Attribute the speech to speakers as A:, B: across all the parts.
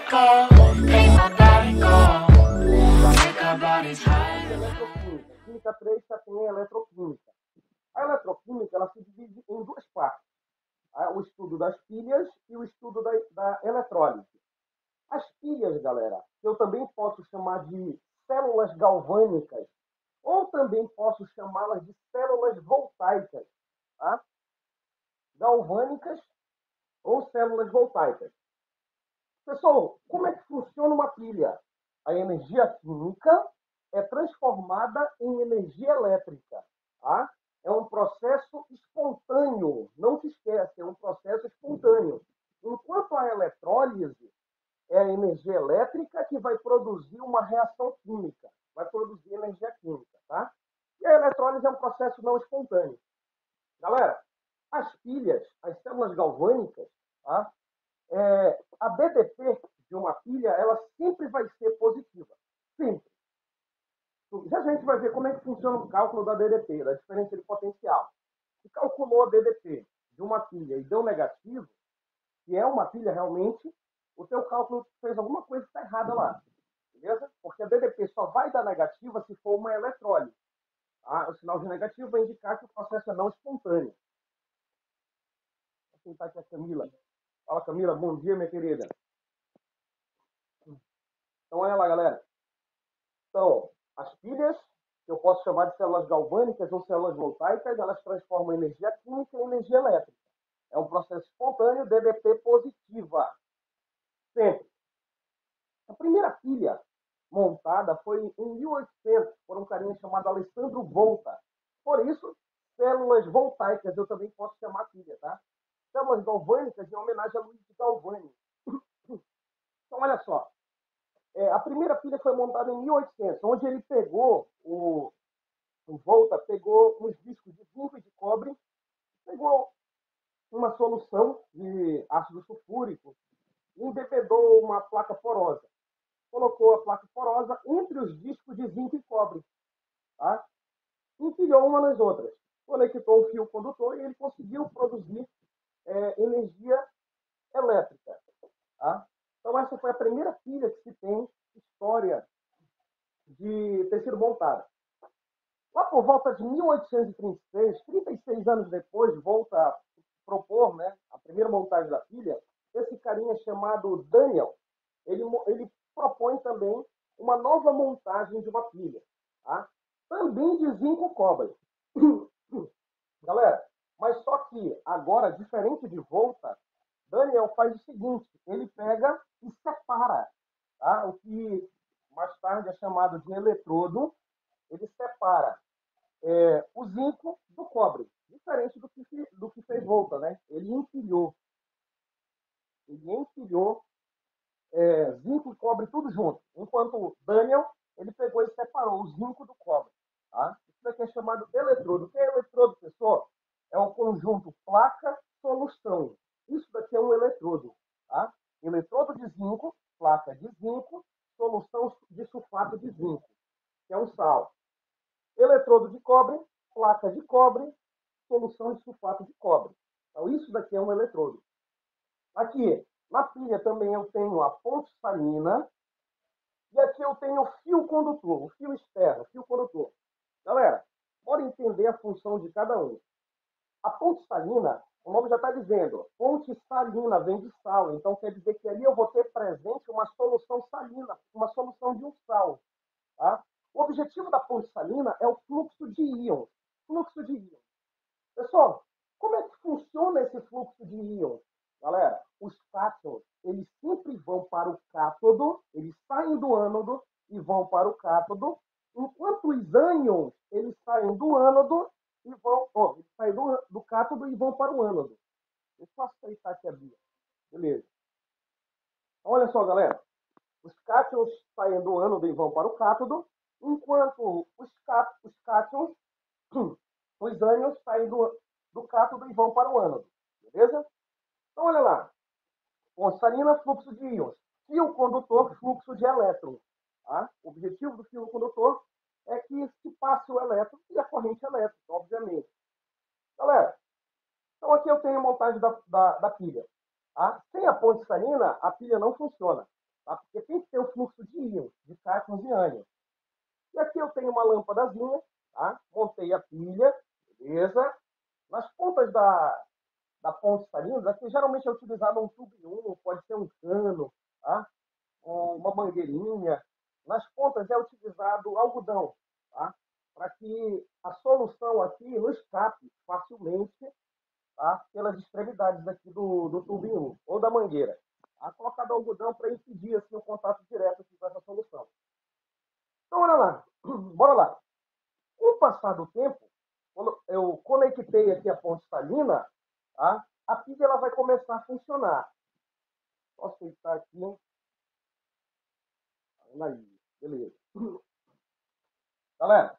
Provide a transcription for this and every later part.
A: Eletroquímica. Química 3 já tem a eletroquímica. A eletroquímica ela se divide em duas partes. O estudo das pilhas e o estudo da eletrólise. As pilhas, galera, eu também posso chamar de células galvânicas, ou também posso chamá-las de células voltaicas, tá? Galvânicas ou células voltaicas. Pessoal, como é que funciona uma pilha? A energia química é transformada em energia elétrica, tá? É um processo espontâneo, não se esquece, é um processo espontâneo. Enquanto a eletrólise é a energia elétrica que vai produzir uma reação química, vai produzir energia química, tá? E a eletrólise é um processo não espontâneo. Galera, as pilhas, as células galvânicas, tá? A BDP de uma pilha, ela sempre vai ser positiva. Sempre. Já a gente vai ver como é que funciona o cálculo da BDP, da diferença de potencial. Se calculou a BDP de uma pilha e deu negativo, que é uma pilha realmente, o teu cálculo fez alguma coisa que está errada lá. Beleza? Porque a BDP só vai dar negativa se for uma eletrólise. Tá? O sinal de negativo vai indicar que o processo é não espontâneo. Vou tentar aqui a Camila. Fala, Camila. Bom dia, minha querida. Então, olha lá, galera. Então, as pilhas, que eu posso chamar de células galvânicas ou células voltaicas, elas transformam energia química em energia elétrica. É um processo espontâneo, DDP positiva. Sempre. A primeira pilha montada foi em 1800 por um carinha chamado Alessandro Volta. Por isso, células voltaicas eu também posso chamar pilha, tá? Células galvânicas em homenagem a Luiz de Galvani. Então, olha só. A primeira pilha foi montada em 1800, onde ele pegou, o Volta pegou uns discos de zinco e de cobre, pegou uma solução de ácido sulfúrico e embebedou uma placa porosa. Colocou a placa porosa entre os discos de zinco e cobre, tá? Empilhou uma nas outras. Conectou um fio condutor e ele conseguiu produzir energia elétrica, tá? Então, essa foi a primeira pilha que se tem história de ter sido montada. Lá por volta de 1836, 36 anos depois, volta a propor, né, a primeira montagem da pilha, esse carinha chamado Daniel, ele propõe também uma nova montagem de uma pilha, tá? Também de zinco cobre. Galera, mas só que agora, diferente de Volta, Daniel faz o seguinte, ele pega e separa, tá? O que mais tarde é chamado de eletrodo, ele separa o zinco do cobre, diferente do que fez Volta, né? Ele empilhou zinco e cobre tudo junto, enquanto Daniel, ele pegou e separou o zinco do cobre, tá? Isso daqui é chamado eletrodo. O que é eletrodo, pessoal? É um conjunto placa-solução. Isso daqui é um eletrodo, tá? Eletrodo de zinco, placa de zinco, solução de sulfato de zinco, que é um sal. Eletrodo de cobre, placa de cobre, solução de sulfato de cobre. Então, isso daqui é um eletrodo. Aqui, na pilha também eu tenho a ponte salina, e aqui eu tenho o fio condutor, o fio externo, o fio condutor. Galera, bora entender a função de cada um. A ponte salina, o nome já está dizendo, ponte salina vem de sal, então quer dizer que ali eu vou ter presente uma solução salina, uma solução de um sal. Tá? O objetivo da ponte salina é o fluxo de íons. Fluxo de íons. Pessoal, como é que funciona esse fluxo de íons? Galera, os cátions, eles sempre vão para o cátodo, eles saem do ânodo e vão para o cátodo, enquanto os ânions, eles saem do ânodo e vão, eles saem do cátodo e vão para o ânodo. Deixa eu aceitar aqui a Bia. Beleza. Então, olha só, galera. Os cátions saem do ânodo e vão para o cátodo, enquanto os cátions, os ânions saem do cátodo e vão para o ânodo. Beleza? Então, olha lá. Ponte salina, fluxo de íons. Fio condutor, fluxo de elétrons. Tá? O objetivo do fio condutor é que se passe o elétron e a corrente elétrica, obviamente. Galera, então aqui eu tenho a montagem da pilha. Tá? Sem a ponte salina, a pilha não funciona. tá? Porque tem que ter o fluxo de íons, de cátions e ânions. E aqui eu tenho uma lâmpadazinha, tá? Montei a pilha, beleza? Nas pontas da ponte salina, aqui geralmente é utilizado um tubo, pode ser um cano, tá? Uma mangueirinha. Nas pontas é utilizado algodão, tá? Para que a solução aqui não escape facilmente, tá? Pelas extremidades aqui do tubinho ou da mangueira. Tá? Colocado algodão para impedir assim, o contato direto aqui com essa solução. Então, olha lá. Bora lá. Com o passar do tempo, quando eu conectei aqui a ponte salina, tá? A pilha ela vai começar a funcionar. Posso aceitar aqui. Aí, beleza. Galera,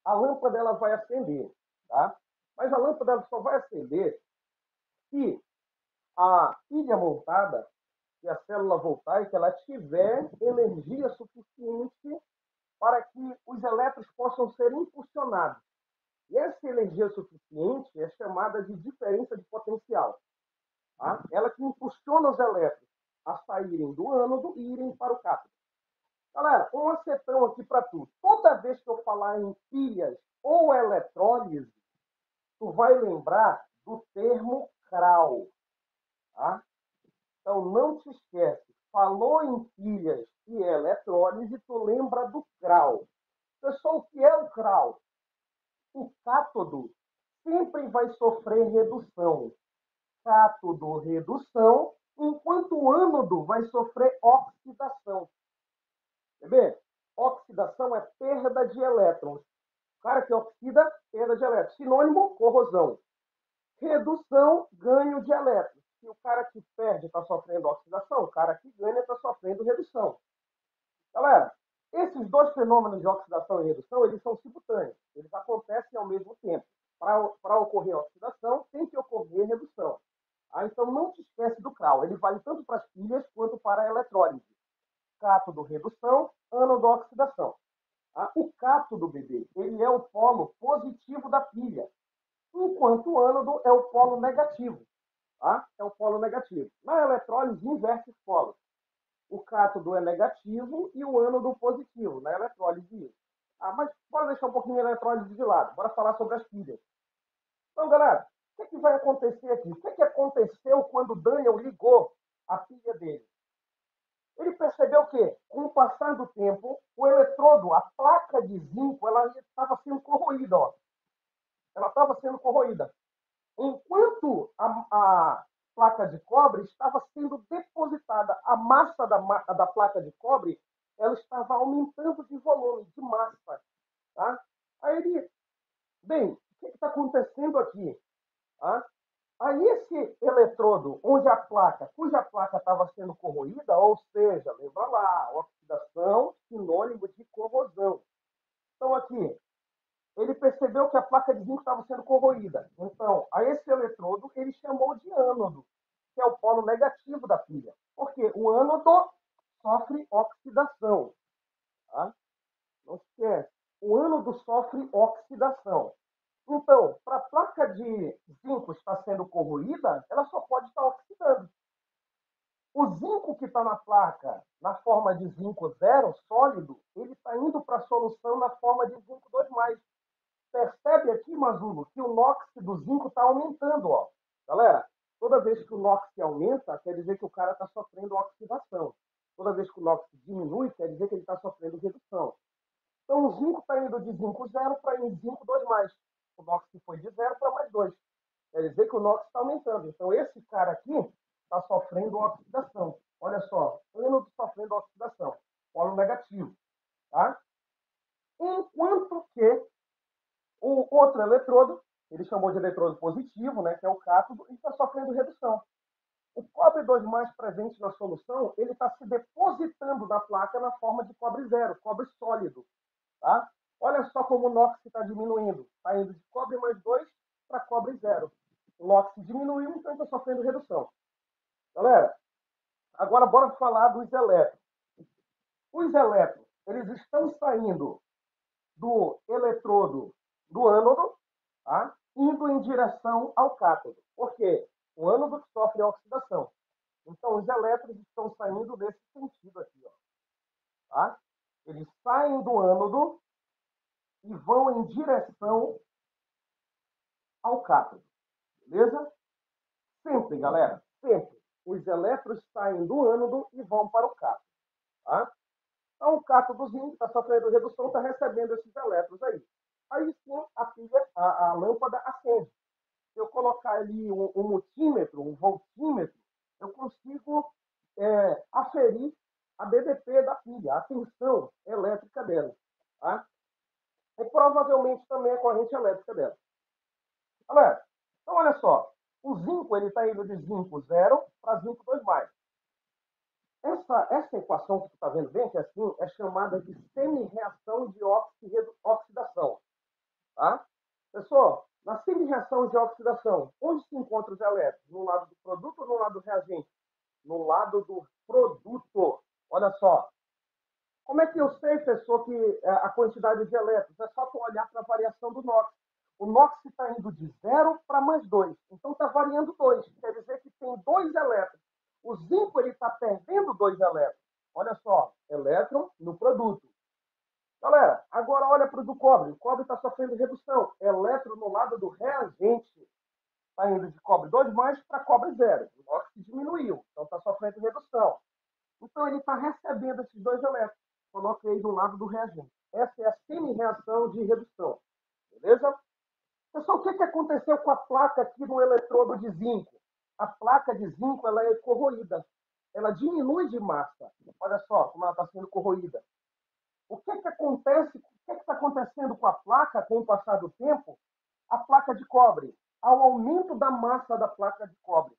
A: a lâmpada ela vai acender, tá? Mas a lâmpada ela só vai acender se a pilha montada e a célula voltaica ela tiver energia suficiente para que os elétrons possam ser impulsionados. E essa energia suficiente é chamada de diferença de potencial. Tá? Ela que impulsiona os elétrons a saírem do ânodo e irem para o cátodo. Galera, um acetão aqui para tu. Toda vez que eu falar em pilhas ou eletrólise, tu vai lembrar do termo CRAL. Tá? Então, não te esquece. Falou em pilhas e eletrólise, tu lembra do CRAL. Pessoal, o que é o CRAL? O cátodo sempre vai sofrer redução. Cátodo, redução, enquanto o ânodo vai sofrer oxidação. Quer ver? Oxidação é perda de elétrons. O cara que oxida, perda de elétrons. Sinônimo, corrosão. Redução, ganho de elétrons. Se o cara que perde está sofrendo oxidação, o cara que ganha está sofrendo redução. Galera, esses dois fenômenos de oxidação e redução, eles são simultâneos. Eles acontecem ao mesmo tempo. Para ocorrer oxidação, tem que ocorrer redução. Então, não te esquece do CRAL. Ele vale tanto para as pilhas quanto para a eletrólise. Cátodo, redução, ânodo, oxidação. O cátodo, bebê, ele é o polo positivo da pilha, enquanto o ânodo é o polo negativo. Tá? É o polo negativo. Na eletrólise, inverte os polos. O cátodo é negativo e o ânodo positivo. Na eletrólise, isso. Mas bora deixar um pouquinho a eletrólise de lado. Bora falar sobre as pilhas. Então, galera, o que vai acontecer aqui? O que aconteceu quando o Daniel ligou a pilha dele? Ele percebeu que, com o passar do tempo, o eletrodo, a placa de zinco, ela estava sendo corroída. Ó. Ela estava sendo corroída. Enquanto a placa de cobre estava sendo depositada, a massa da placa de cobre, ela estava aumentando de volume, de massa. Tá? Aí ele, bem, o que está acontecendo aqui? Tá? Aí esse eletrodo, cuja placa estava sendo corroída, ou seja, lembra lá, oxidação, sinônimo de corrosão. Então aqui, ele percebeu que a placa de zinco estava sendo corroída. Então, a esse eletrodo, ele chamou de ânodo, que é o polo negativo da pilha. Porque o ânodo sofre oxidação. Tá? Não se esquece. O ânodo sofre oxidação. Então, para a placa de zinco estar sendo corroída, ela só pode estar oxidando. O zinco que está na placa, na forma de zinco zero, sólido, ele está indo para a solução na forma de zinco 2+. Percebe aqui, Mazulo, que o NOx do zinco está aumentando. Ó. Galera, toda vez que o NOx aumenta, quer dizer que o cara está sofrendo oxidação. Toda vez que o NOx diminui, quer dizer que ele está sofrendo redução. Então, o zinco está indo de zinco zero para zinco 2+. O NOx foi de 0 para +2. Quer dizer que o NOx está aumentando. Então, esse cara aqui está sofrendo oxidação. Olha só, ânodo sofrendo oxidação. Polo negativo. Tá? Enquanto que o outro eletrodo, ele chamou de eletrodo positivo, né, que é o cátodo, e está sofrendo redução. O cobre 2+ presente na solução, ele está se depositando na placa na forma de cobre zero, cobre sólido. Tá? Olha só como o NOx está diminuindo. Está indo de cobre +2 para cobre zero. O NOx diminuiu, então está sofrendo redução. Galera, agora bora falar dos elétrons. Os elétrons, eles estão saindo do eletrodo do ânodo, tá? Indo em direção ao cátodo. Por quê? O ânodo sofre oxidação. Então, os elétrons estão saindo nesse sentido aqui. saem do ânodo e vão em direção ao cátodo, beleza? Sempre, galera, sempre. Os elétrons saem do ânodo e vão para o cátodo, tá? Então, o cátodozinho que está sofrendo redução está recebendo esses elétrons aí. Aí sim, a lâmpada acende. Se eu colocar ali um multímetro, um voltímetro, eu consigo aferir a BDP da pilha, a tensão elétrica dela, tá? E provavelmente também a corrente elétrica dela. Galera, então olha só, o zinco ele está indo de zinco 0 para zinco 2 mais. Essa equação que tu está vendo bem, que é assim, é chamada de semi-reação de oxidação. Tá? Pessoal, na semi-reação de oxidação, onde se encontram os elétrons? No lado do produto ou no lado do reagente? No lado do produto. Olha só. Como é que eu sei, pessoal, que a quantidade de elétrons? É só tu olhar para a variação do NOx. O NOx está indo de 0 para mais 2. Então está variando 2. Quer dizer que tem 2 elétrons. O zinco está perdendo 2 elétrons. Olha só, elétron no produto. Galera, agora olha para o do cobre. O cobre está sofrendo redução. Elétron no lado do reagente está indo de cobre 2 mais para cobre 0. O NOx diminuiu, então está sofrendo redução. Então ele está recebendo esses 2 elétrons. Coloquei do lado do reagente. Essa é a semi-reação de redução. Beleza? Pessoal, o que aconteceu com a placa aqui no eletrodo de zinco? A placa de zinco ela é corroída. Ela diminui de massa. Olha só como ela está sendo corroída. O que acontece? O que está acontecendo com a placa com o passar do tempo? A placa de cobre. Ao aumento da massa da placa de cobre.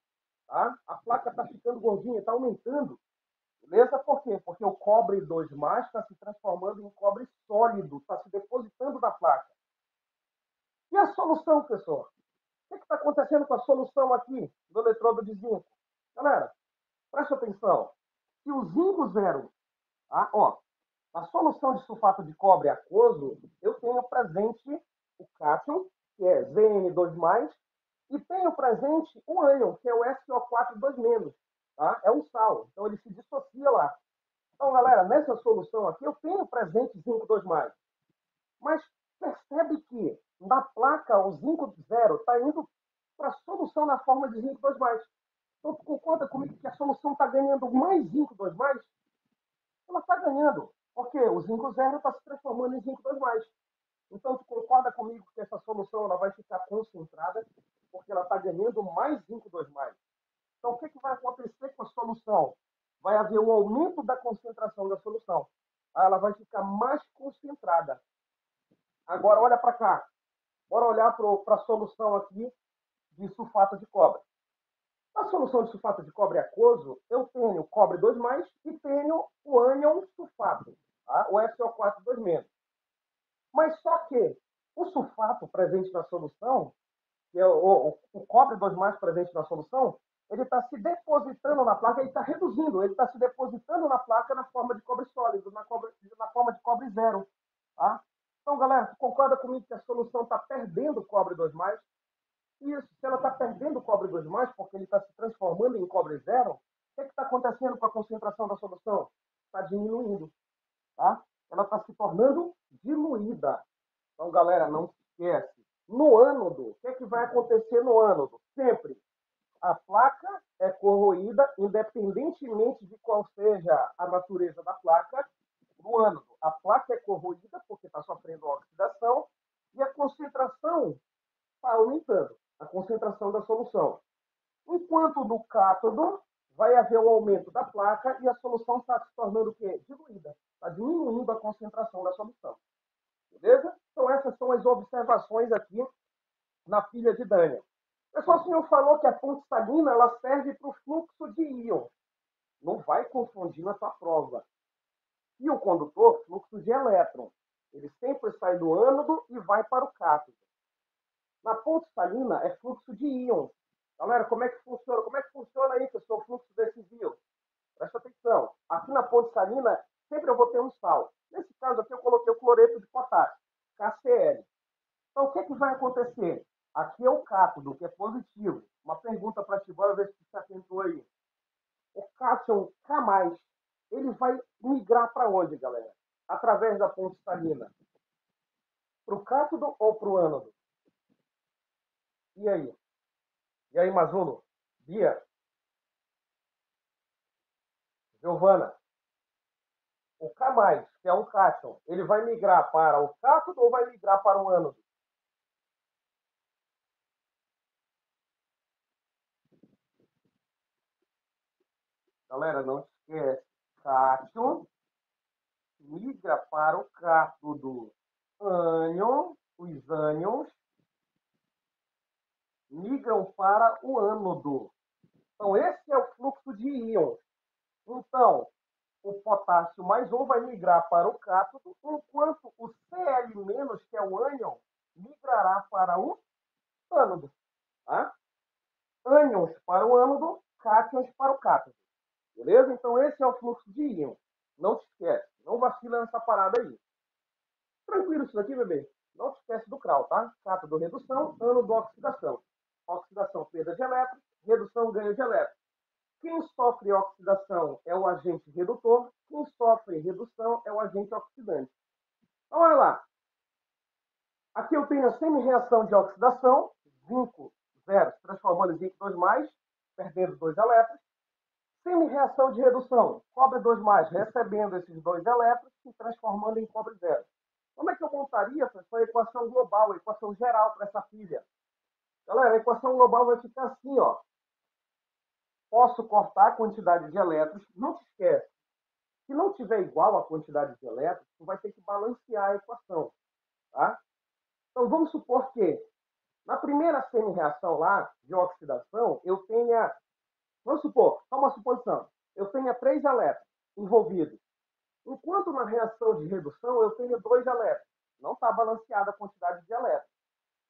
A: Tá? A placa está ficando gordinha, está aumentando. Beleza? Por quê? Porque o cobre 2 mais está se transformando em cobre sólido, está se depositando na placa. E a solução, pessoal? O que está acontecendo com a solução aqui do eletrodo de zinco? Galera, presta atenção. Se o zinco 0, tá? Ó, a solução de sulfato de cobre aquoso, eu tenho presente o cátion, que é Zn2+, e tenho presente o ânion, que é o SO4 2-. Tá? É um sal, então ele se dissocia lá. Então, galera, nessa solução aqui eu tenho presente zinco 2+. Mas percebe que na placa o zinco 0 está indo para a solução na forma de zinco 2+. Então, tu concorda comigo que a solução está ganhando mais zinco 2+? Ela está ganhando, porque o zinco 0 está se transformando em zinco 2+. Então, tu concorda comigo que essa solução ela vai ficar concentrada, porque ela está ganhando mais zinco 2+. Então, o que vai acontecer com a solução? Vai haver um aumento da concentração da solução. Ela vai ficar mais concentrada. Agora, olha para cá. Bora olhar para a solução aqui de sulfato de cobre. Na solução de sulfato de cobre aquoso, eu tenho cobre 2+, e tenho o ânion sulfato, tá? O SO4 2-. Mas só que o sulfato presente na solução, que é o cobre 2+ presente na solução, ele está se depositando na placa, ele está reduzindo, ele está se depositando na placa na forma de cobre sólido, na forma de cobre 0. Tá? Então, galera, você concorda comigo que a solução está perdendo cobre 2+? Isso, se ela está perdendo cobre 2+, porque ele está se transformando em cobre 0, o que está acontecendo com a concentração da solução? Está diminuindo. Tá? Ela está se tornando diluída. Então, galera, não se esquece. No ânodo, o que vai acontecer no ânodo? Sempre a placa é corroída, independentemente de qual seja a natureza da placa, no ânodo. A placa é corroída porque está sofrendo oxidação e a concentração está aumentando, a concentração da solução. Enquanto no cátodo vai haver o aumento da placa e a solução está se tornando o quê? Diluída. Está diminuindo a concentração da solução. Beleza? Então essas são as observações aqui na pilha de Daniel. Pessoal, o senhor falou que a ponte salina ela serve para o fluxo de íon. Não vai confundir na sua prova. E o condutor, fluxo de elétron. Ele sempre sai do ânodo e vai para o cátodo. Na ponte salina é fluxo de íons. Galera, como é que funciona? Como é que funciona aí, pessoal, o fluxo desses íons? Presta atenção. Aqui na ponte salina, sempre eu vou ter um sal. Nesse caso aqui, eu coloquei o cloreto de potássio, KCl. Então, o que vai acontecer? Aqui é o cátodo, que é positivo. Uma pergunta para ti, bora ver se você atentou aí. O cátion K+, ele vai migrar para onde, galera? através da ponte salina? Para o cátodo ou para o ânodo? E aí? E aí, Mazulo? Bia? Giovana? O K+, que é um cátion, ele vai migrar para o cátodo ou vai migrar para o ânodo? Galera, não esquece. Cátion migra para o cátodo. Ânion, os ânions migram para o ânodo. Então, esse é o fluxo de íons. Então, o potássio mais um vai migrar para o cátodo, enquanto o Cl-, que é o ânion, migrará para o ânodo. Tá? Ânions para o ânodo, cátions para o cátodo. Beleza? Então, esse é o fluxo de íon. Não te esquece. Não vacila nessa parada aí. Tranquilo isso daqui, bebê? Não te esquece do CRAL, tá? Cátodo, redução, ânodo, oxidação. Oxidação, perda de elétrons, redução, ganho de elétrons. Quem sofre oxidação é o agente redutor, quem sofre redução é o agente oxidante. Então, olha lá. Aqui eu tenho a semi-reação de oxidação, zinco 0 se transformando em zinco 2+, perdendo 2 elétrons. Semi-reação de redução, cobre 2+, recebendo esses 2 elétrons e transformando em cobre 0. Como é que eu montaria, pessoal, a equação global, a equação geral para essa filha? Galera, a equação global vai ficar assim, ó. Posso cortar a quantidade de elétrons, não se esquece. Se não tiver igual a quantidade de elétrons, tu vai ter que balancear a equação, tá? Então, vamos supor que na primeira semi-reação lá, de oxidação, eu tenha, vamos supor, só uma suposição, eu tenha 3 elétrons envolvidos. Enquanto na reação de redução eu tenho 2 elétrons. Não está balanceada a quantidade de elétrons.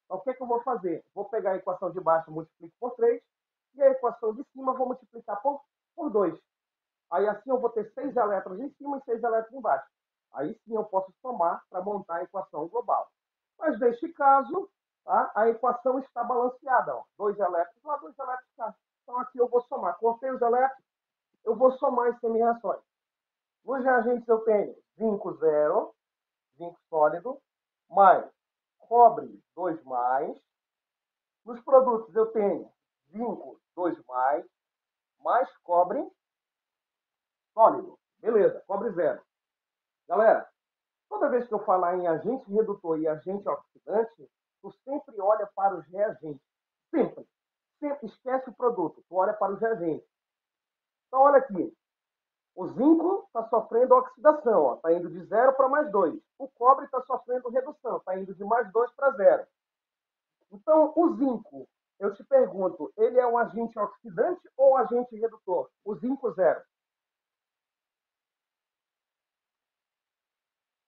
A: Então, o que, é que eu vou fazer? Vou pegar a equação de baixo, multiplico por 3, e a equação de cima vou multiplicar por 2. Aí assim eu vou ter 6 elétrons em cima e 6 elétrons embaixo. Aí sim eu posso somar para montar a equação global. Mas neste caso, tá, a equação está balanceada. 2 elétrons lá, 2 elétrons cá. Então aqui eu vou somar. Cortei os elétrons, eu vou somar as semi-reações. Nos reagentes eu tenho zinco 0, zinco sólido, mais cobre 2+. Nos produtos eu tenho zinco 2+, mais cobre sólido. Beleza, cobre 0. Galera, toda vez que eu falar em agente redutor e agente oxidante, tu sempre olha para os reagentes. Sempre. Sempre esquece o produto, tu olha para os reagentes. Então, olha aqui. O zinco está sofrendo oxidação, está indo de 0 para +2. O cobre está sofrendo redução, está indo de +2 para 0. Então, o zinco, eu te pergunto, ele é um agente oxidante ou agente redutor? O zinco 0.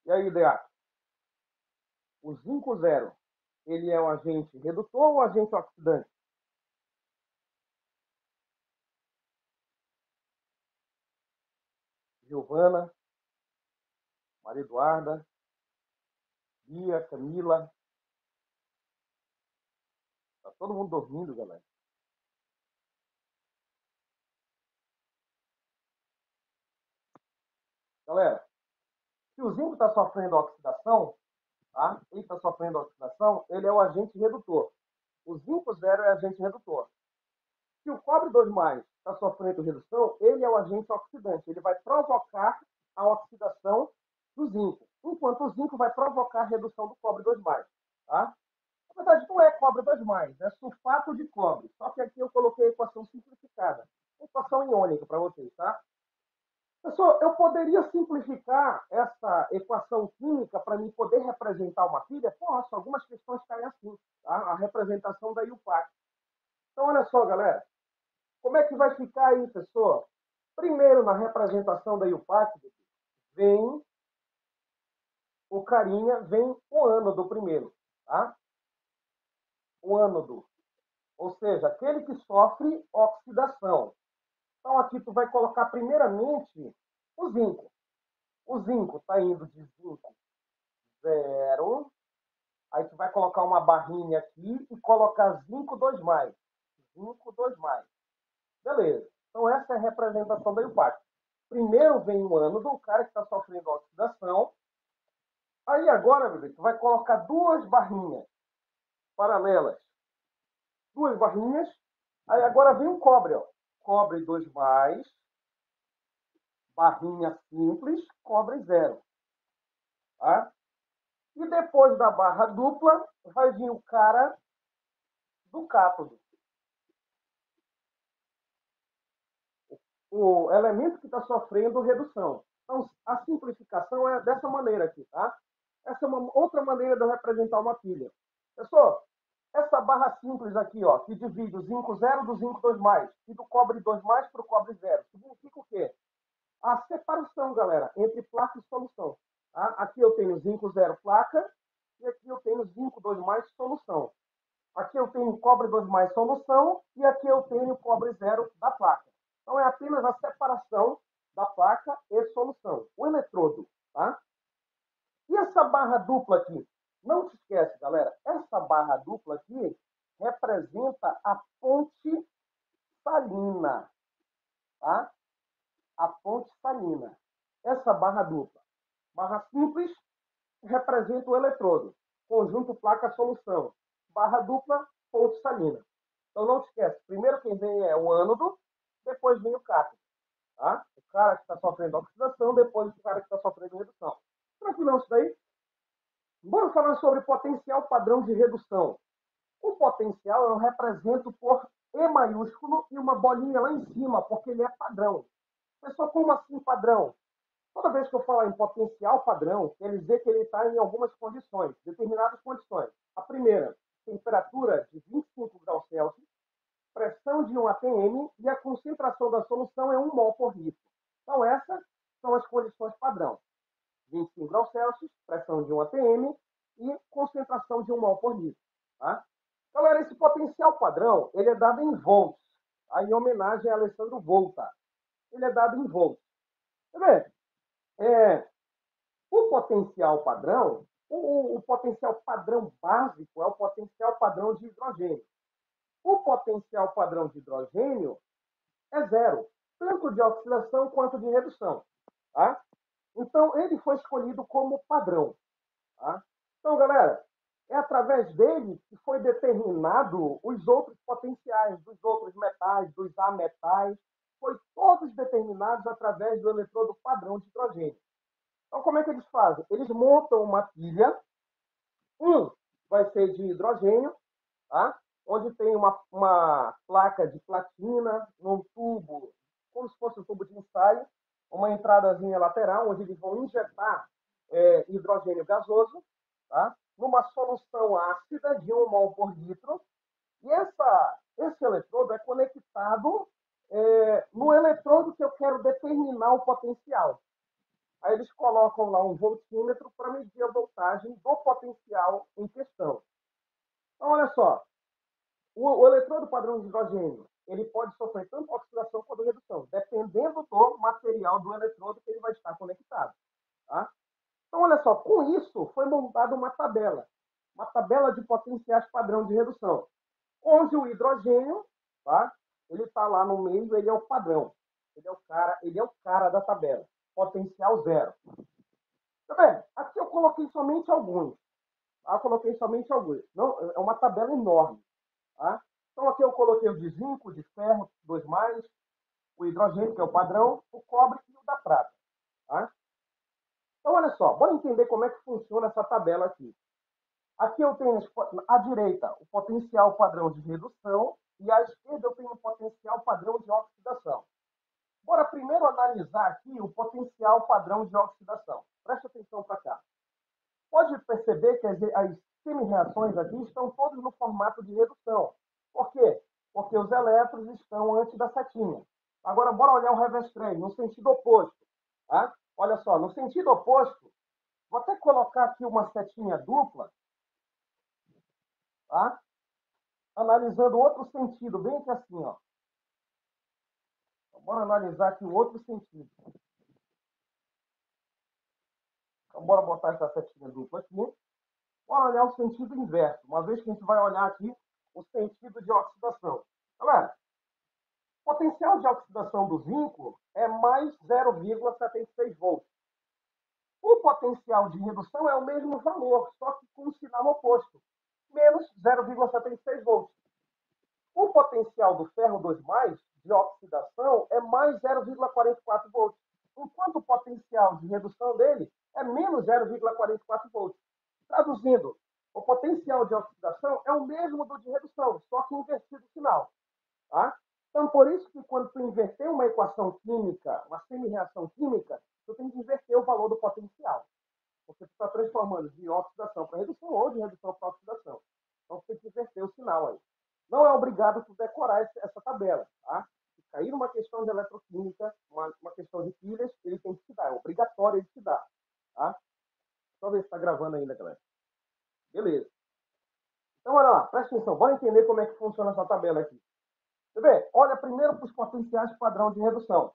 A: E aí, Deaco? O zinco 0, ele é um agente redutor ou agente oxidante? Giovana, Maria Eduarda, Bia, Camila. Tá todo mundo dormindo, galera. Galera, se o zinco está sofrendo oxidação, tá? Ele está sofrendo oxidação, ele é o agente redutor. O zinco 0 é agente redutor. Se o cobre 2+, está sofrendo redução, ele é o agente oxidante. Ele vai provocar a oxidação do zinco, enquanto o zinco vai provocar a redução do cobre 2+. Tá? Na verdade, não é cobre 2+, é sulfato de cobre. Só que aqui eu coloquei a equação simplificada. Equação iônica para vocês, tá? Pessoal, eu poderia simplificar essa equação química para me poder representar uma pilha? Posso, algumas questões caem assim, tá? A representação da IUPAC. Então, olha só, galera. Como é que vai ficar aí, pessoal? Primeiro, na representação da IUPAC, vem o carinha, vem o ânodo primeiro, tá? O ânodo. Ou seja, aquele que sofre oxidação. Então, aqui tu vai colocar primeiramente o zinco. O zinco está indo de zinco 0. Aí tu vai colocar uma barrinha aqui e colocar zinco 2+. Zinco 2+. Beleza. Então, essa é a representação da IUPAC. Primeiro vem o ânodo, o cara que está sofrendo oxidação. Aí agora, meu bem, tu vai colocar duas barrinhas paralelas. Duas barrinhas. Aí agora vem o cobre, ó. Cobre 2 mais, barrinha simples, cobre 0. Tá? E depois da barra dupla, vai vir o cara do cátodo. O elemento que está sofrendo redução. Então, a simplificação é dessa maneira aqui, tá? Essa é uma outra maneira de eu representar uma pilha. Pessoal, essa barra simples aqui, ó, que divide o zinco 0 do zinco 2 mais e do cobre 2 mais para o cobre 0, significa o quê? A separação, galera, entre placa e solução. Tá? Aqui eu tenho zinco 0 placa e aqui eu tenho zinco 2 mais solução. Aqui eu tenho cobre 2 mais solução e aqui eu tenho cobre 0 da placa. Então é apenas a separação da placa e solução. O eletrodo, tá? E essa barra dupla aqui? Não se esquece, galera, essa barra dupla aqui representa a ponte salina, tá? A ponte salina. Essa barra dupla. Barra simples representa o eletrodo. Conjunto placa-solução. Barra dupla, ponte salina. Então não se esquece, primeiro quem vem é o ânodo, depois vem o cátodo. Tá? O cara que está sofrendo oxidação, depois o cara que está sofrendo redução. Tranquilão isso daí? Bora falar sobre potencial padrão de redução. O potencial eu represento por E maiúsculo e uma bolinha lá em cima, porque ele é padrão. Pessoal, como assim padrão? Toda vez que eu falar em potencial padrão, quer dizer que ele está em algumas condições, determinadas condições. A primeira, temperatura de 25 graus Celsius, pressão de 1 atm e a concentração da solução é 1 mol por litro. Então, essas são as condições padrão. 25 graus Celsius, pressão de 1 atm e concentração de 1 mol por litro. Tá? Galera, esse potencial padrão, ele é dado em volts, tá? Em homenagem a Alessandro Volta. Ele é dado em volts. Tá vendo? O potencial padrão, o potencial padrão básico é o potencial padrão de hidrogênio. O potencial padrão de hidrogênio é zero, tanto de oxidação quanto de redução. Tá? Então, ele foi escolhido como padrão. Tá? Então, galera, é através dele que foi determinado os outros potenciais, dos outros metais, dos ametais, foi todos determinados através do eletrodo padrão de hidrogênio. Então, como é que eles fazem? Eles montam uma pilha, vai ser de hidrogênio, tá? Onde tem uma placa de platina num tubo, como se fosse um tubo de ensaio, uma entradazinha lateral, onde eles vão injetar hidrogênio gasoso, tá? Numa solução ácida de 1 mol por litro, e esse eletrodo é conectado no eletrodo que eu quero determinar o potencial. Aí eles colocam lá um voltímetro para medir a voltagem do potencial em questão. Então, olha só, o eletrodo padrão de hidrogênio, ele pode sofrer tanto oxidação quanto redução, dependendo do material do eletrodo que ele vai estar conectado. Tá? Então, olha só, com isso foi montada uma tabela de potenciais padrão de redução, onde o hidrogênio, tá? Ele está lá no meio, ele é o padrão, ele é o cara da tabela, potencial zero. Tá vendo? Aqui eu coloquei somente alguns. Tá? Eu coloquei somente alguns. Não, é uma tabela enorme. Tá? Então aqui eu coloquei o de zinco, de ferro, 2 mais, o hidrogênio, que é o padrão, o cobre e o da prata. Tá? Então olha só, bora entender como é que funciona essa tabela aqui. Aqui eu tenho à direita o potencial padrão de redução e à esquerda eu tenho o potencial padrão de oxidação. Bora primeiro analisar aqui o potencial padrão de oxidação. Presta atenção para cá. Pode perceber que as semi-reações aqui estão todas no formato de redução. Por quê? Porque os elétrons estão antes da setinha. Agora, bora olhar o reverse trade, no sentido oposto. Tá? Olha só, no sentido oposto, vou até colocar aqui uma setinha dupla, tá? Analisando outro sentido, bem que assim, ó. Então, bora analisar aqui o outro sentido. Então, bora botar essa setinha dupla aqui. Bora olhar o sentido inverso, uma vez que a gente vai olhar aqui o sentido de oxidação. Galera, o potencial de oxidação do zinco é mais 0,76 volts. O potencial de redução é o mesmo valor, só que com um sinal oposto, menos 0,76 volts. O potencial do ferro 2+, de oxidação, é mais 0,44 volts, enquanto o potencial de redução dele é menos 0,44 volts. Traduzindo, o potencial de oxidação é o mesmo do de redução, só que invertido o sinal. Tá? Então, por isso que quando tu inverter uma equação química, uma semi-reação química, tu tem que inverter o valor do potencial. Porque tu está transformando de oxidação para redução ou de redução para oxidação. Então, tu tem que inverter o sinal aí. Não é obrigado tu decorar essa tabela. Tá? Se cair uma questão de eletroquímica, uma questão de pilhas, ele tem que te dar. É obrigatório ele te dar. Tá? Só ver se está gravando ainda, galera. Beleza. Então, olha lá. Presta atenção. Bora entender como é que funciona essa tabela aqui. Você vê? Olha primeiro para os potenciais padrão de redução.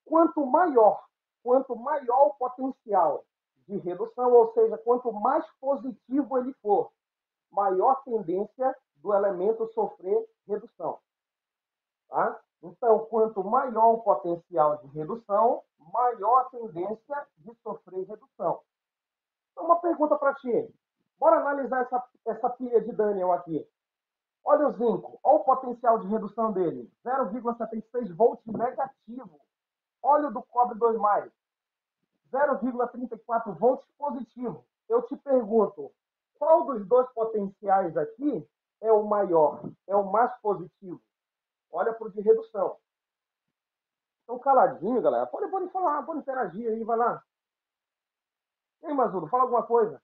A: Quanto maior o potencial de redução, ou seja, quanto mais positivo ele for, maior tendência do elemento sofrer redução. Tá? Então, quanto maior o potencial de redução, maior a tendência de sofrer redução. Então, uma pergunta para ti. Bora analisar essa pilha de Daniel aqui. Olha o zinco, olha o potencial de redução dele, 0,76 volts negativo. Olha o do cobre 2+, 0,34 volts positivo. Eu te pergunto, qual dos dois potenciais aqui é o maior, é o mais positivo? Olha para o de redução. Estão caladinho, galera. Pode falar, pode interagir aí, vai lá. E aí, Mazulo, fala alguma coisa.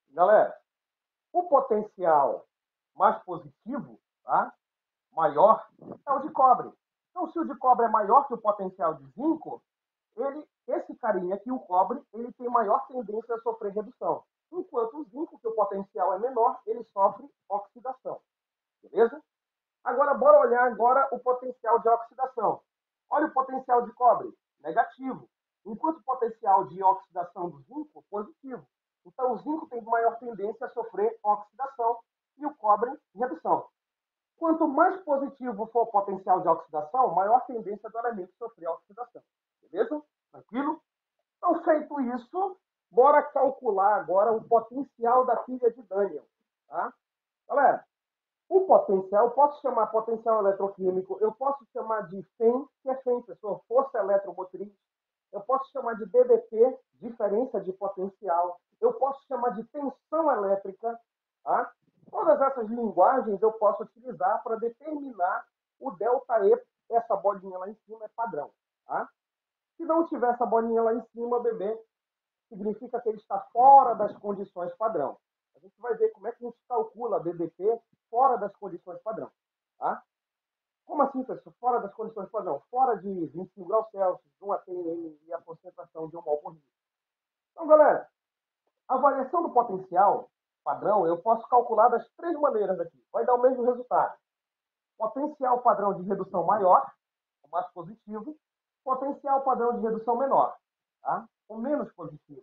A: Galera, o potencial mais positivo, tá? Maior, é o de cobre. Então, se o de cobre é maior que o potencial de zinco, esse carinha aqui, o cobre, ele tem maior tendência a sofrer redução. Enquanto o zinco, que o potencial é menor, ele sofre oxidação. Beleza? Agora, bora olhar agora o potencial de oxidação. Olha o potencial de cobre, negativo. Enquanto o potencial de oxidação do zinco, positivo. Então, o zinco tem maior tendência a sofrer oxidação e o cobre, redução. Quanto mais positivo for o potencial de oxidação, maior tendência do elemento sofrer oxidação. Beleza? Tranquilo? Então, feito isso, bora calcular agora o potencial da pilha de Daniel. Tá? Galera, o potencial, eu posso chamar potencial eletroquímico, eu posso chamar de FEM, que é FEM, pessoal, força eletromotriz. Eu posso chamar de DDP, diferença de potencial. Eu posso chamar de tensão elétrica. Tá? Todas essas linguagens eu posso utilizar para determinar o ΔE. Essa bolinha lá em cima é padrão. Tá? Se não tiver essa bolinha lá em cima, bebê, significa que ele está fora das condições padrão. A gente vai ver como é que a gente calcula DDP fora das condições padrão. Tá? Como assim, pessoal? Fora das condições padrão? Fora de 25 graus Celsius, 1 atm e a concentração de 1 mol por litro. Então, galera, a variação do potencial padrão eu posso calcular das três maneiras aqui. Vai dar o mesmo resultado. Potencial padrão de redução maior, o mais positivo. Potencial padrão de redução menor, tá? O menos positivo.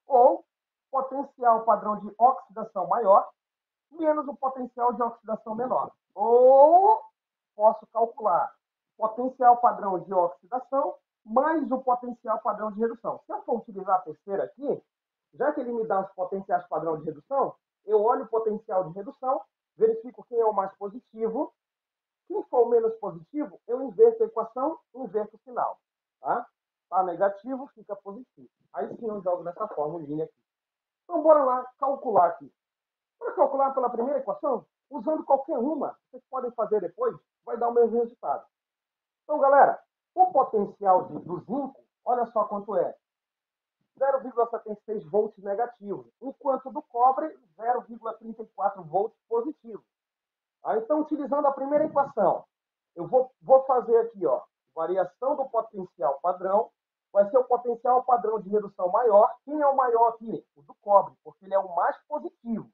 A: Ou potencial padrão de oxidação maior, menos o potencial de oxidação menor. Ou posso calcular potencial padrão de oxidação mais o potencial padrão de redução. Se eu for utilizar a terceira aqui, já que ele me dá os potenciais padrão de redução, eu olho o potencial de redução, verifico quem é o mais positivo. Quem for o menos positivo, eu inverto a equação, inverto o sinal. Tá? Tá negativo, fica positivo. Aí sim eu jogo nessa formulinha aqui. Então, bora lá calcular aqui. Para calcular pela primeira equação, usando qualquer uma, vocês podem fazer depois, vai dar o mesmo resultado. Então, galera, o potencial do zinco, olha só quanto é. 0,76 volts negativo, enquanto do cobre, 0,34 volts positivo. Então, utilizando a primeira equação, eu vou fazer aqui, ó, variação do potencial padrão, vai ser o potencial padrão de redução maior. Quem é o maior aqui? O do cobre, porque ele é o mais positivo.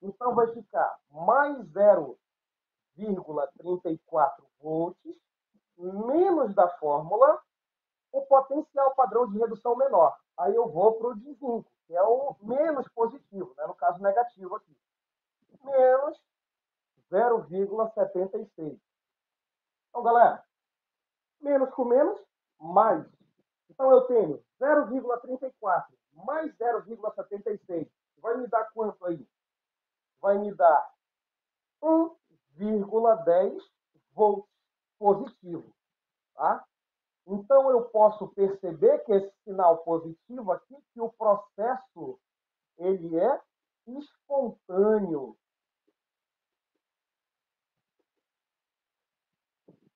A: Então, vai ficar mais 0,34 volts, menos da fórmula, o potencial padrão de redução menor. Aí eu vou para o de zinco, que é o menos positivo, né? No caso negativo aqui. Menos 0,76. Então, galera, menos com menos, mais. Então, eu tenho 0,34 mais 0,76. Vai me dar quanto aí? Vai me dar 1,10 volts positivo. Tá? Então, eu posso perceber que esse sinal positivo aqui, que o processo ele é espontâneo.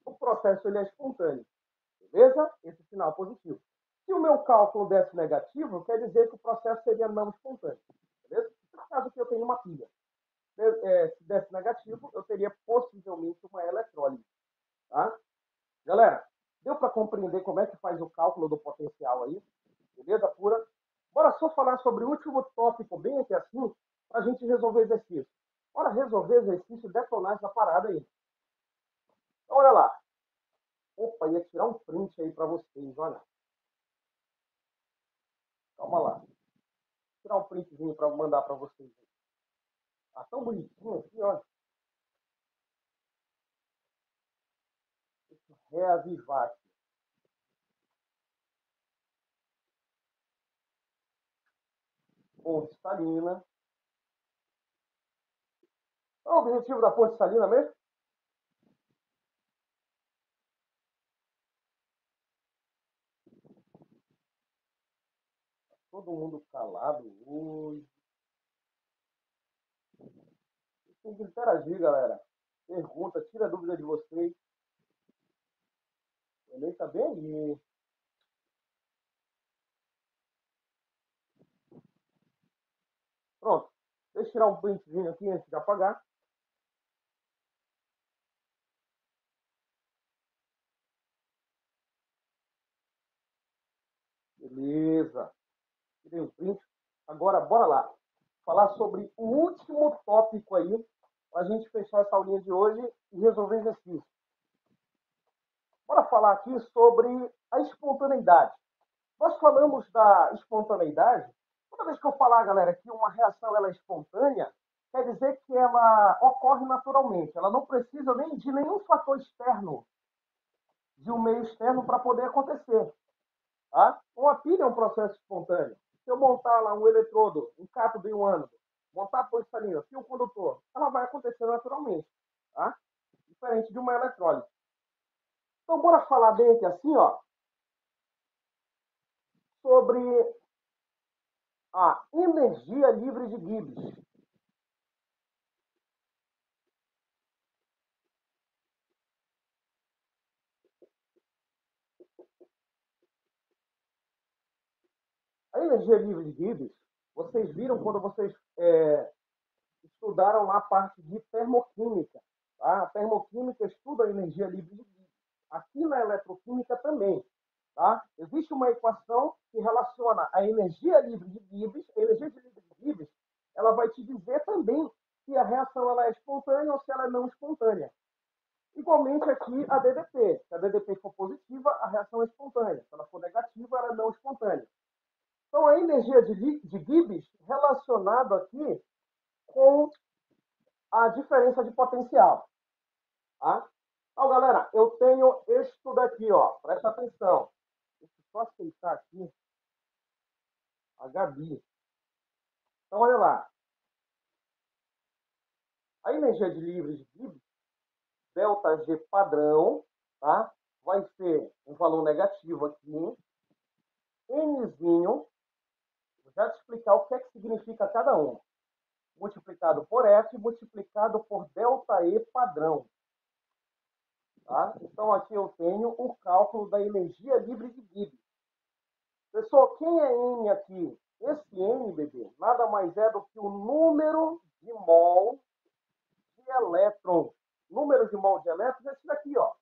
A: O processo ele é espontâneo. Beleza? Esse sinal positivo. Se o meu cálculo desse negativo, quer dizer que o processo seria não espontâneo. Beleza? No caso aqui eu tenho uma pilha. Se desse negativo, eu teria possivelmente uma eletrólise. Tá? Galera, deu para compreender como é que faz o cálculo do potencial aí? Beleza pura? Bora só falar sobre o último tópico, bem aqui assim, para a gente resolver exercício. Bora resolver exercício e detonar essa parada aí. Então, olha lá. Opa, ia tirar um print aí para vocês, olha. Calma lá. Vou tirar um printzinho para mandar para vocês. Tá tão bonitinho aqui, olha. Deixa eu reavivar aqui. Ponte salina. Qual é o objetivo da ponte salina mesmo? Todo mundo calado hoje. Tem que interagir, galera. Pergunta, tira a dúvida de vocês. O Enem tá bem aí. Pronto. Deixa eu tirar um printzinho aqui antes de apagar. Beleza. Tirei o print. Agora, bora lá. Falar sobre o último tópico aí, para a gente fechar essa aulinha de hoje e resolver exercício. Bora falar aqui sobre a espontaneidade. Nós falamos da espontaneidade. Toda vez que eu falar, galera, que uma reação ela é espontânea, quer dizer que ela ocorre naturalmente. Ela não precisa nem de nenhum fator externo, de um meio externo para poder acontecer. Tá? Uma pilha é um processo espontâneo. Se eu montar lá um eletrodo, um cátodo e um ânodo, montar a ponte salina, fio condutor, ela vai acontecer naturalmente. Tá? Diferente de uma eletrólise. Então, bora falar bem aqui assim, ó, sobre a energia livre de Gibbs. A energia livre de Gibbs, vocês viram quando vocês estudaram lá a parte de termoquímica. Tá? A termoquímica estuda a energia livre de Gibbs. Aqui na eletroquímica também. Tá? Existe uma equação que relaciona a energia livre de Gibbs, a energia livre de Gibbs, ela vai te dizer também se a reação ela é espontânea ou se ela é não espontânea. Igualmente aqui a DDP. Se a DDP for positiva, a reação é espontânea. Se ela for negativa, ela é não espontânea. Então, a energia de Gibbs relacionado aqui com a diferença de potencial. Tá? Então, galera, eu tenho isso daqui, ó. Presta atenção. Deixa eu só aceitar aqui a Gabi. Então, olha lá. A energia de livre de Gibbs, ΔG padrão, tá? Vai ser um valor negativo aqui. Nzinho, vou já te explicar o que é que significa cada um. Multiplicado por F, multiplicado por ΔE padrão. Tá? Então, aqui eu tenho o cálculo da energia livre de Gibbs. Pessoal, quem é N aqui? Esse N, bebê, nada mais é do que o número de mol de elétrons. Número de mol de elétrons é esse daqui, ó.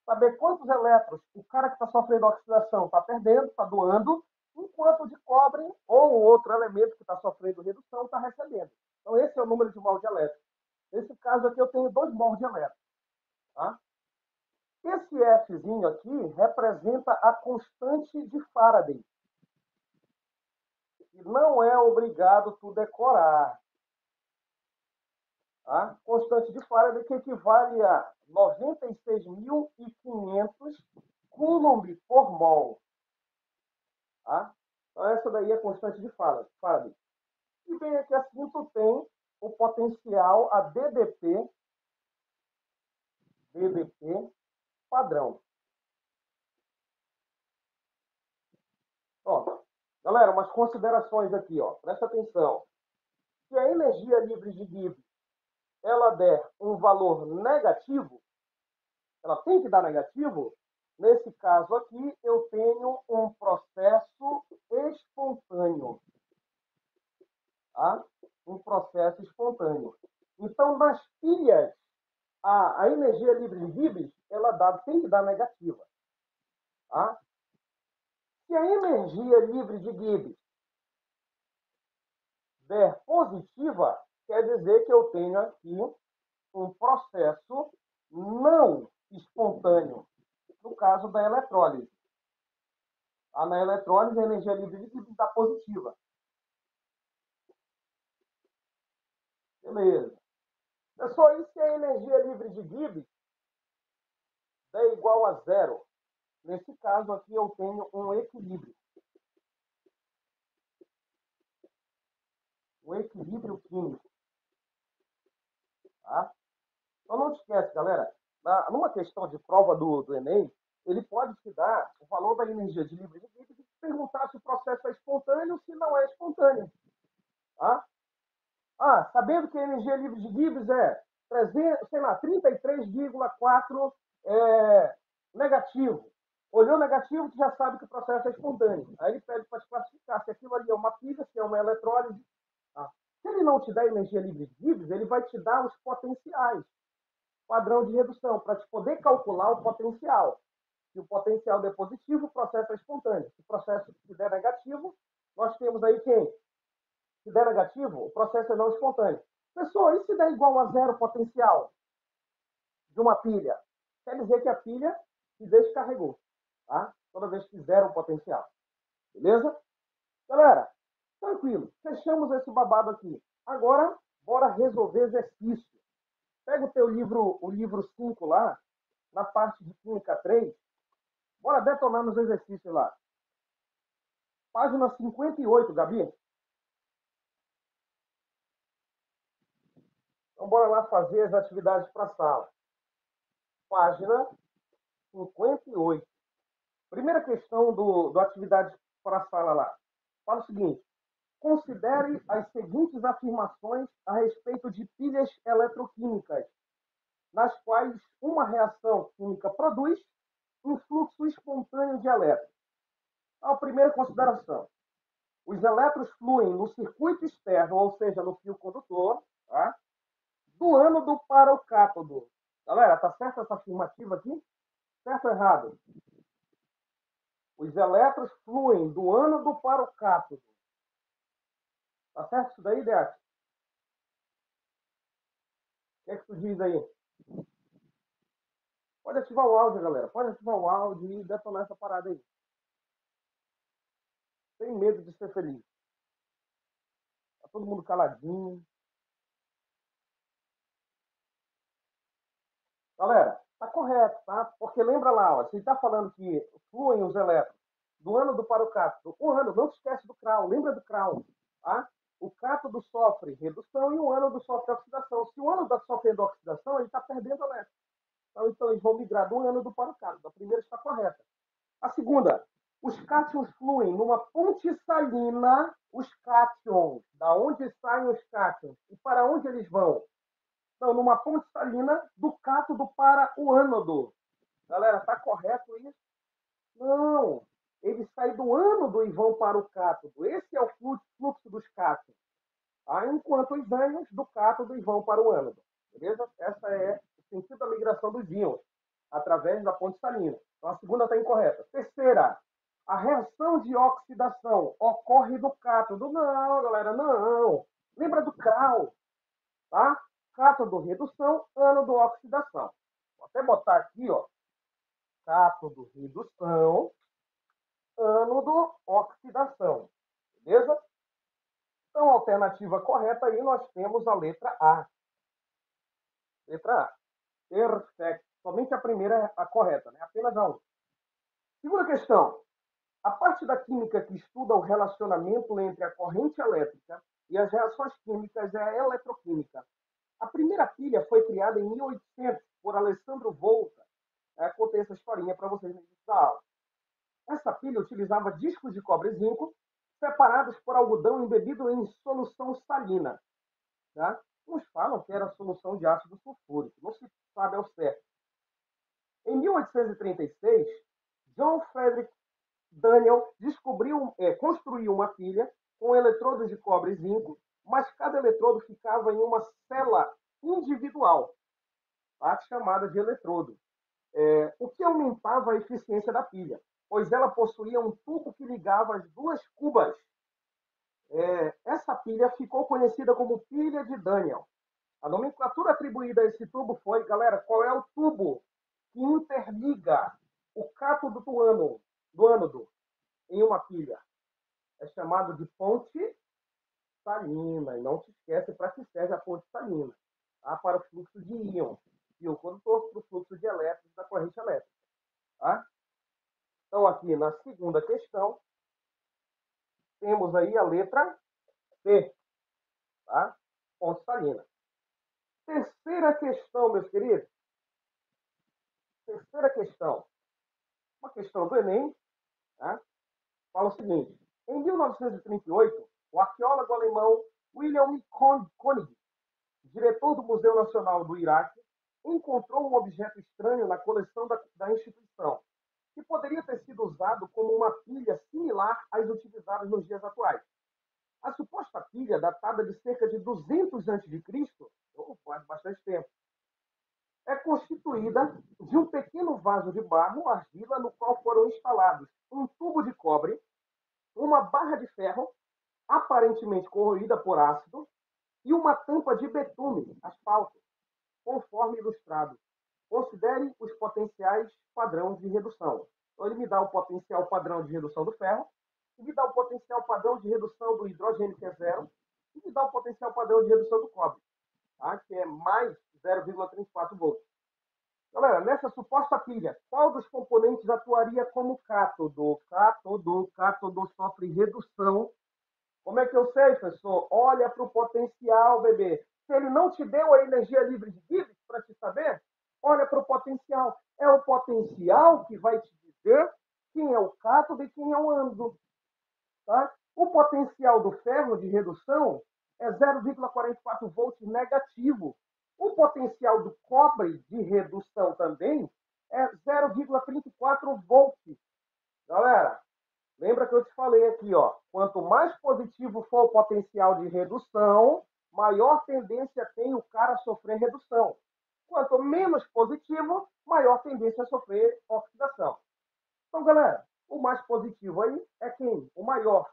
A: Saber quantos elétrons o cara que está sofrendo oxidação está perdendo, está doando, enquanto de cobre ou outro elemento que está sofrendo redução está recebendo. Então, esse é o número de mol de elétrons. Nesse caso aqui, eu tenho 2 mol de elétrons. Tá? Esse Fzinho aqui representa a constante de Faraday. E não é obrigado tu decorar. Tá? Constante de Faraday que equivale a 96.500 Coulomb por mol. Tá? Então, essa daí é a constante de Faraday. E bem aqui assim, tu tem o potencial a DDP padrão. Ó, galera, umas considerações aqui, ó. Presta atenção. Se a energia livre de Gibbs ela der um valor negativo, ela tem que dar negativo. Nesse caso aqui, eu tenho um processo espontâneo. Tá? Um processo espontâneo. Então, nas pilhas, a energia livre de Gibbs ela tem que dar negativa. Tá? Se a energia livre de Gibbs der positiva, quer dizer que eu tenho aqui um processo não espontâneo, no caso da eletrólise. Na eletrólise, a energia livre de Gibbs está positiva. Beleza. Pessoal, e se a energia livre de Gibbs é igual a zero? Nesse caso aqui, eu tenho um equilíbrio. Um equilíbrio químico. Tá? Então, não esquece, galera. Numa questão de prova do Enem, ele pode te dar o valor da energia de livre de Gibbs e perguntar se o processo é espontâneo ou se não é espontâneo. Tá? Sabendo que a energia livre de Gibbs é 33,4 negativo. Olhou negativo, tu já sabe que o processo é espontâneo. Aí ele pede para te classificar se aquilo ali é uma pilha, se é uma eletrólise. Tá? Se ele não te der energia livre de Gibbs, ele vai te dar os potenciais, padrão de redução, para te poder calcular o potencial. Se o potencial der positivo, o processo é espontâneo. Se o processo der negativo, nós temos aí quem? Se der negativo, o processo é não espontâneo. Pessoal, e se der igual a zero potencial de uma pilha? Quer dizer que a pilha se descarregou. Tá? Toda vez que zero o potencial. Beleza? Galera, tranquilo. Fechamos esse babado aqui. Agora, bora resolver exercício. Pega o teu livro, o livro 5 lá, na parte de Química 3. Bora detonar nos exercícios lá. Página 58, Gabi. Então, bora lá fazer as atividades para a sala. Página 58. Primeira questão do atividade para a sala lá. Fala o seguinte. Considere as seguintes afirmações a respeito de pilhas eletroquímicas, nas quais uma reação química produz um fluxo espontâneo de elétrons. A primeira consideração. Os elétrons fluem no circuito externo, ou seja, no fio condutor, tá? Do ânodo para o cátodo. Galera, tá certo essa afirmativa aqui? Certo ou errado? Os elétrons fluem do ânodo para o cátodo. Tá certo isso daí, Deac? O que é que tu diz aí? Pode ativar o áudio, galera. Pode ativar o áudio e detonar essa parada aí. Sem medo de ser feliz. Tá todo mundo caladinho. Galera, tá correto, tá? Porque lembra lá, ó, você está falando que fluem os elétrons do ânodo para o cátodo. O ânodo, não se esquece do CRAL, lembra do CRAL, tá? O cátodo sofre redução e o ânodo sofre oxidação. Se o ânodo está sofrendo oxidação, ele está perdendo elétron. Então, eles vão migrar do ânodo para o cátodo. A primeira está correta. A segunda, os cátions fluem numa ponte salina. Os cátions, da onde saem os cátions e para onde eles vão? Então, numa ponte salina do cátodo para o ânodo. Galera, tá correto isso? Não. Eles saem do ânodo e vão para o cátodo. Esse é o fluxo dos cátions. Enquanto os ânions do cátodo e vão para o ânodo. Beleza? Essa é o sentido da migração dos íons através da ponte salina. Então, a segunda está incorreta. Terceira, a reação de oxidação ocorre do cátodo. Não, galera, não. Lembra do CRAL, tá? Cátodo redução, ânodo oxidação. Vou até botar aqui, ó. Cátodo redução, ânodo oxidação. Beleza? Então, a alternativa correta aí nós temos a letra A. Letra A. Perfeito. Somente a primeira é a correta, né? Apenas a 1. Segunda questão. A parte da química que estuda o relacionamento entre a corrente elétrica e as reações químicas é a eletroquímica. A primeira pilha foi criada em 1800 por Alessandro Volta. Contei essa historinha para vocês no início da aula. Essa pilha utilizava discos de cobre e zinco separados por algodão embebido em solução salina. Tá? Uns falam que era solução de ácido sulfúrico, não se sabe ao certo. Em 1836, John Frederick Daniel construiu uma pilha com eletrodos de cobre e zinco, mas cada eletrodo ficava em uma cela individual, tá? Chamada de eletrodo, o que aumentava a eficiência da pilha, pois ela possuía um tubo que ligava as duas cubas. Essa pilha ficou conhecida como pilha de Daniel. A nomenclatura atribuída a esse tubo foi, galera, qual é o tubo que interliga o cátodo do ânodo em uma pilha? É chamado de ponte salina. E não se esquece para que serve a ponte salina. Tá? Para o fluxo de íon. E o condutor para o fluxo de elétrons da corrente elétrica. Tá? Então, aqui na segunda questão, temos aí a letra C. Tá? Ponte salina. Terceira questão, meus queridos. Terceira questão. Uma questão do Enem. Tá? Fala o seguinte. Em 1938, o arqueólogo alemão William Koenig, diretor do Museu Nacional do Iraque, encontrou um objeto estranho na coleção da instituição, que poderia ter sido usado como uma pilha similar às utilizadas nos dias atuais. A suposta pilha, datada de cerca de 200 a.C., faz bastante tempo, é constituída de um pequeno vaso de barro ou argila no qual foram instalados um tubo de cobre, uma barra de ferro, aparentemente corroída por ácido, e uma tampa de betume, asfalto, conforme ilustrado. Considere os potenciais padrão de redução. Então, ele me dá o potencial padrão de redução do ferro, e me dá o potencial padrão de redução do hidrogênio, que é zero, e me dá o potencial padrão de redução do cobre, tá? Que é mais 0,34 volts. Galera, nessa suposta pilha, qual dos componentes atuaria como cátodo? Cátodo sofre redução. Como é que eu sei, professor? Olha para o potencial, bebê. Se ele não te deu a energia livre de Gibbs para te saber, olha para o potencial. É o potencial que vai te dizer quem é o cátodo e quem é o ânodo. Tá? O potencial do ferro de redução é 0,44 volts negativo. O potencial do cobre de redução também é 0,34 volts. Galera, lembra que eu te falei aqui, ó, quanto mais positivo for o potencial de redução, maior tendência tem o cara a sofrer redução. Quanto menos positivo, maior tendência a sofrer oxidação. Então, galera, o mais positivo aí é quem? O maior.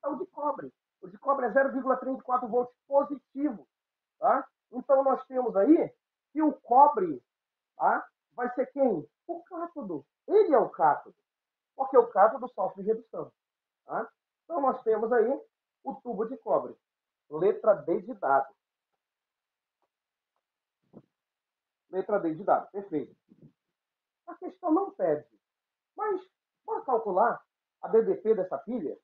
A: É o de cobre. O de cobre é 0,34 volts positivo. Tá? Então, nós temos aí que o cobre, tá, vai ser quem? O cátodo. Ele é o cátodo. Porque o cátodo sofre redução. Tá? Então, nós temos aí o tubo de cobre. Letra D de dado. Letra D de dado. Perfeito. A questão não pede. Mas, bora calcular a DDP dessa pilha?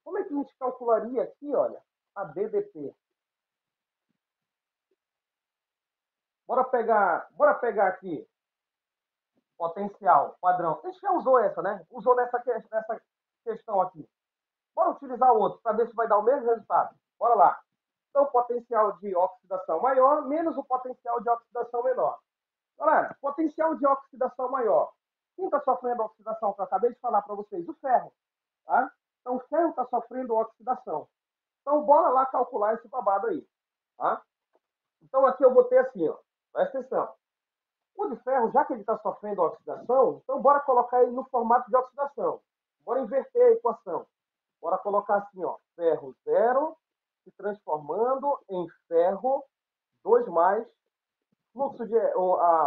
A: Como é que a gente calcularia aqui, olha, a DDP? Bora pegar aqui potencial, padrão. A gente já usou essa, né? Usou nessa questão aqui. Bora utilizar outro para ver se vai dar o mesmo resultado. Bora lá. Então, potencial de oxidação maior menos o potencial de oxidação menor. Galera, potencial de oxidação maior. Quem está sofrendo oxidação, que eu acabei de falar para vocês? O ferro. Tá? Então, o ferro está sofrendo oxidação. Então, bora lá calcular esse babado aí. Tá? Então, aqui eu vou ter assim, ó. Presta atenção. O de ferro, já que ele está sofrendo oxidação, então bora colocar ele no formato de oxidação. Bora inverter a equação. Bora colocar assim, ó. Ferro 0 se transformando em ferro 2 mais. Fluxo de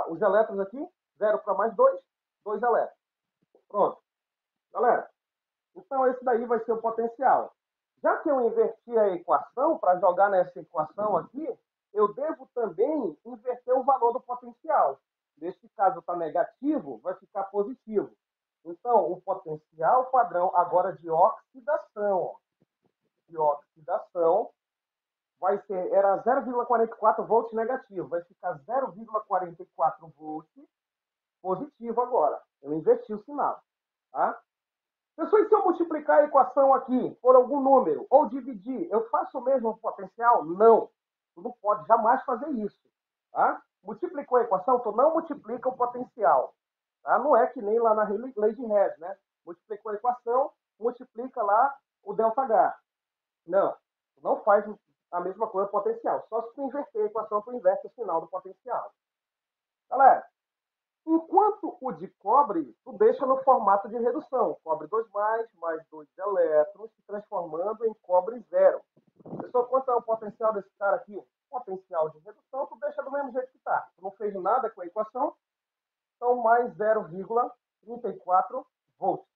A: os elétrons aqui, 0 para mais 2, 2 elétrons. Pronto. Galera, então esse daí vai ser o potencial. Já que eu inverti a equação, para jogar nessa equação aqui, eu devo também inverter o valor do potencial. Nesse caso está negativo, vai ficar positivo. Então, o potencial padrão agora de oxidação, ó, de oxidação vai ser, era 0,44 volts negativo, vai ficar 0,44 volts positivo agora. Eu inverti o sinal. Tá? Pessoal, e se eu multiplicar a equação aqui por algum número, ou dividir, eu faço o mesmo potencial? Não. Tu não pode jamais fazer isso. Tá? Multiplicou a equação, tu não multiplica o potencial. Tá? Não é que nem lá na lei de Hess, né? Multiplicou a equação, multiplica lá o ΔH. Não. Tu não faz a mesma coisa potencial. Só se tu inverter a equação, tu inverte o sinal do potencial. Galera, enquanto o de cobre, tu deixa no formato de redução. Cobre 2+, mais 2 elétrons, se transformando em cobre zero. Pessoal, quanto é o potencial desse cara aqui? Potencial de redução, tu deixa do mesmo jeito que está. Tu não fez nada com a equação, então mais 0,34 volts.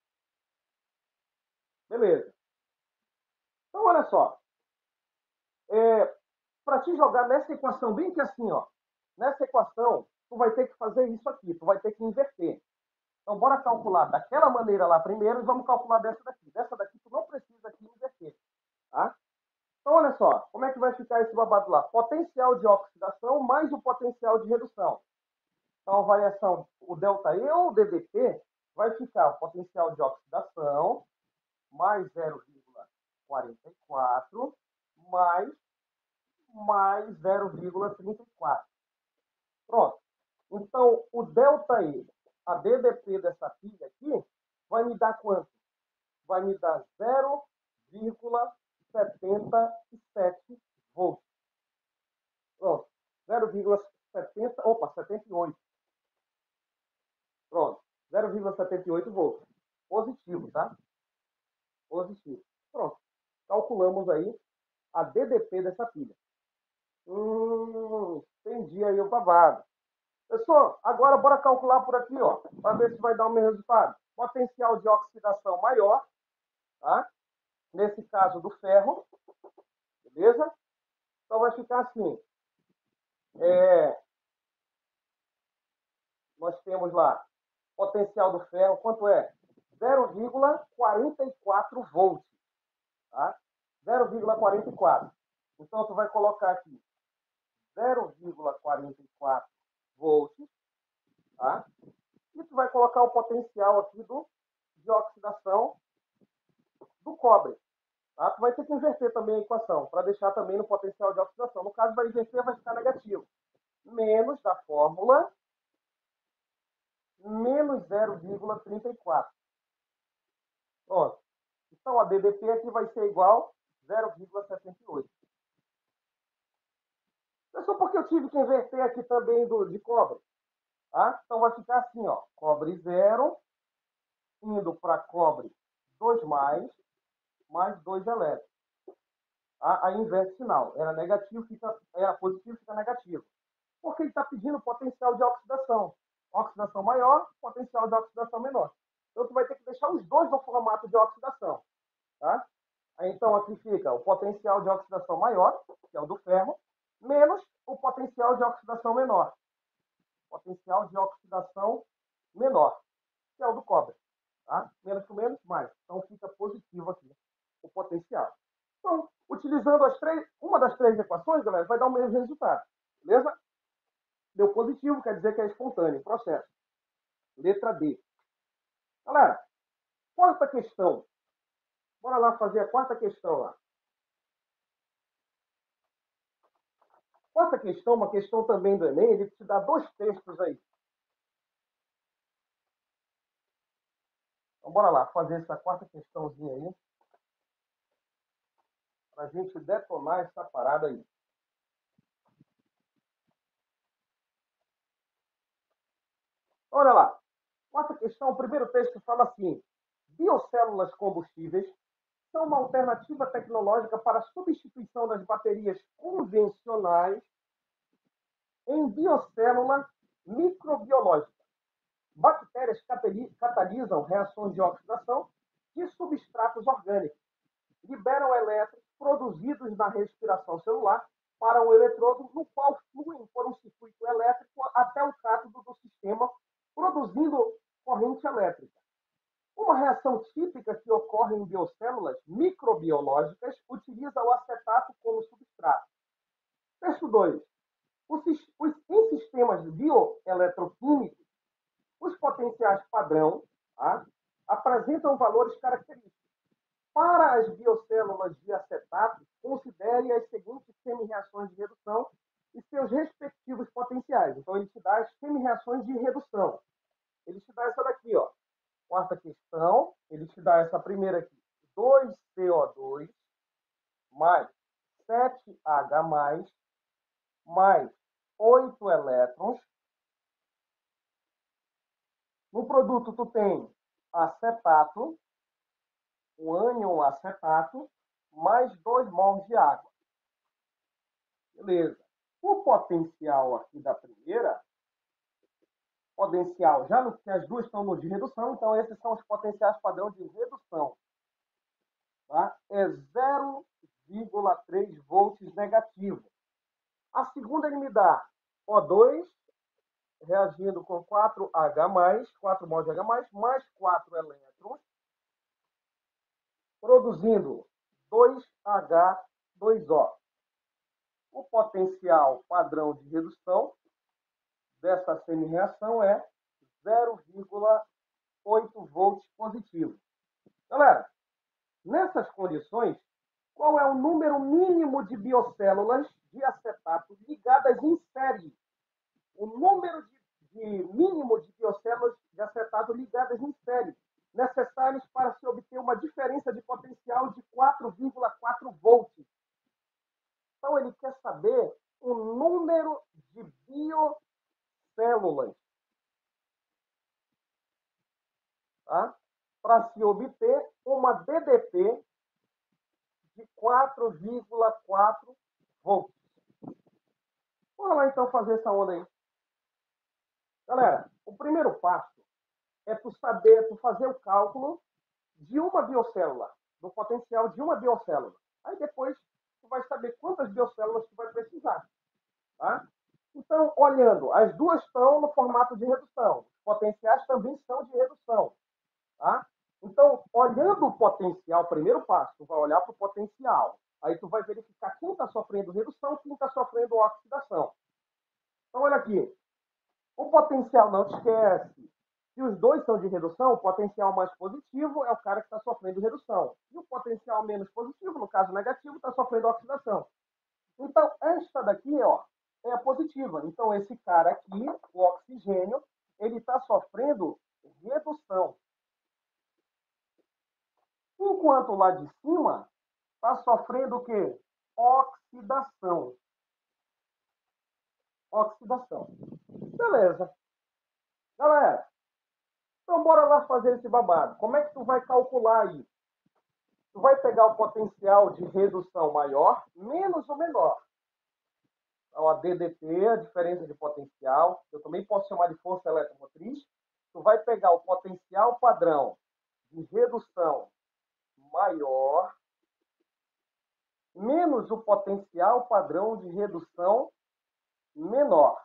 A: Beleza. Então, olha só. Para te jogar nessa equação, bem que assim, ó, nessa equação, tu vai ter que fazer isso aqui, tu vai ter que inverter. Então, bora calcular daquela maneira lá primeiro e vamos calcular dessa daqui. Dessa daqui, tu não precisa aqui inverter. Tá? Então, olha só, como é que vai ficar esse babado lá? Potencial de oxidação mais o potencial de redução. Então, a variação, o ΔE ou o DDP, vai ficar o potencial de oxidação mais 0,44 mais 0,34. Pronto. Então, o ΔE, a DDP dessa pilha aqui, vai me dar quanto? Vai me dar 0,77 volts. Pronto. 78. Pronto. 0,78 volts. Positivo, tá? Positivo. Pronto. Calculamos aí a DDP dessa pilha. Entendi aí o babado. Pessoal, agora bora calcular por aqui, ó, para ver se vai dar o mesmo resultado. Potencial de oxidação maior, tá? Nesse caso do ferro, beleza? Então vai ficar assim. Nós temos lá potencial do ferro, quanto é? 0,44 volts, tá? 0,44. Então tu vai colocar aqui 0,44 volts, tá? E tu vai colocar o potencial aqui de oxidação do cobre. Tá? Tu vai ter que inverter também a equação, para deixar também no potencial de oxidação. No caso, vai inverter, vai ficar negativo. Menos da fórmula, menos 0,34. Pronto. Então, a DDP aqui vai ser igual a 0,78. É só porque eu tive que inverter aqui também de cobre. Tá? Então, vai ficar assim, ó. Cobre 0, indo para cobre 2+, mais 2 elétrons. Aí inverte sinal. Era negativo, era positivo, fica negativo. Porque ele está pedindo potencial de oxidação. Oxidação maior, potencial de oxidação menor. Então, tu vai ter que deixar os dois no formato de oxidação. Tá? Aí, então, aqui fica o potencial de oxidação maior, que é o do ferro, menos o potencial de oxidação menor. Potencial de oxidação menor, que é o do cobre. Tá? Menos com menos, mais. Então, fica positivo aqui o potencial. Então, utilizando uma das três equações, galera, vai dar o mesmo resultado. Beleza? Deu positivo, quer dizer que é espontâneo. Processo. Letra D. Galera, quarta questão. Bora lá fazer a quarta questão lá. Quarta questão, uma questão também do Enem, ele te dá 2 textos aí. Então, bora lá fazer essa quarta questãozinha aí. Pra gente detonar essa parada aí. Olha lá. Quarta questão, o primeiro texto fala assim: biocélulas combustíveis são uma alternativa tecnológica para a substituição das baterias convencionais em biocélula microbiológica. Bactérias catalisam reações de oxidação de substratos orgânicos, liberam elétrons produzidos na respiração celular para um eletrodo no qual fluem por um circuito elétrico até o cátodo do sistema, produzindo corrente elétrica. Uma reação típica que ocorre em biocélulas microbiológicas utiliza o acetato como substrato. Texto 2. Em sistemas bioeletroquímicos, os potenciais padrão, tá, apresentam valores característicos. Para as biocélulas de acetato, considere as seguintes semi-reações de redução e seus respectivos potenciais. Então, ele te dá as semi-reações de redução. Ele te dá essa daqui, ó. Quarta questão, ele te dá essa primeira aqui. 2CO2 mais 7H mais 8 elétrons. No produto, tu tem acetato, o ânion acetato, mais 2 mols de água. Beleza. O potencial aqui da primeira, potencial, já no que as duas estão no de redução, então esses são os potenciais padrão de redução. Tá? É 0,3 volts negativo. A segunda ele me dá O2 reagindo com 4H+, 4 mols de H+, mais 4 elétrons, produzindo 2H2O. O potencial padrão de redução dessa semi-reação é 0,8 volts positivo. Galera, nessas condições, qual é o número mínimo de biocélulas de acetato ligadas em série? O número mínimo de biocélulas de acetato ligadas em série, necessários para se obter uma diferença de potencial de 4,4 volts. Então, ele quer saber o número de biocélulas, tá? Para se obter uma DDP de 4,4 volts. Bora lá, então, fazer essa onda aí. Galera, o primeiro passo é tu fazer o cálculo de uma biocélula, do potencial de uma biocélula. Aí depois tu vai saber quantas biocélulas tu vai precisar. Tá? Então, olhando, as duas estão no formato de redução. Os potenciais também são de redução. Tá? Então, olhando o potencial, primeiro passo, tu vai olhar para o potencial. Aí tu vai verificar quem está sofrendo redução, quem está sofrendo oxidação. Então, olha aqui. O potencial, não te esquece. Se os dois são de redução, o potencial mais positivo é o cara que está sofrendo redução. E o potencial menos positivo, no caso negativo, está sofrendo oxidação. Então, esta daqui, ó, é a positiva. Então, esse cara aqui, o oxigênio, ele está sofrendo redução. Enquanto lá de cima está sofrendo o quê? Oxidação. Oxidação. Beleza. Galera, então bora lá fazer esse babado. Como é que tu vai calcular aí? Tu vai pegar o potencial de redução maior menos o menor. Então, a DDP, a diferença de potencial, eu também posso chamar de força eletromotriz. Tu vai pegar o potencial padrão de redução maior menos o potencial padrão de redução menor.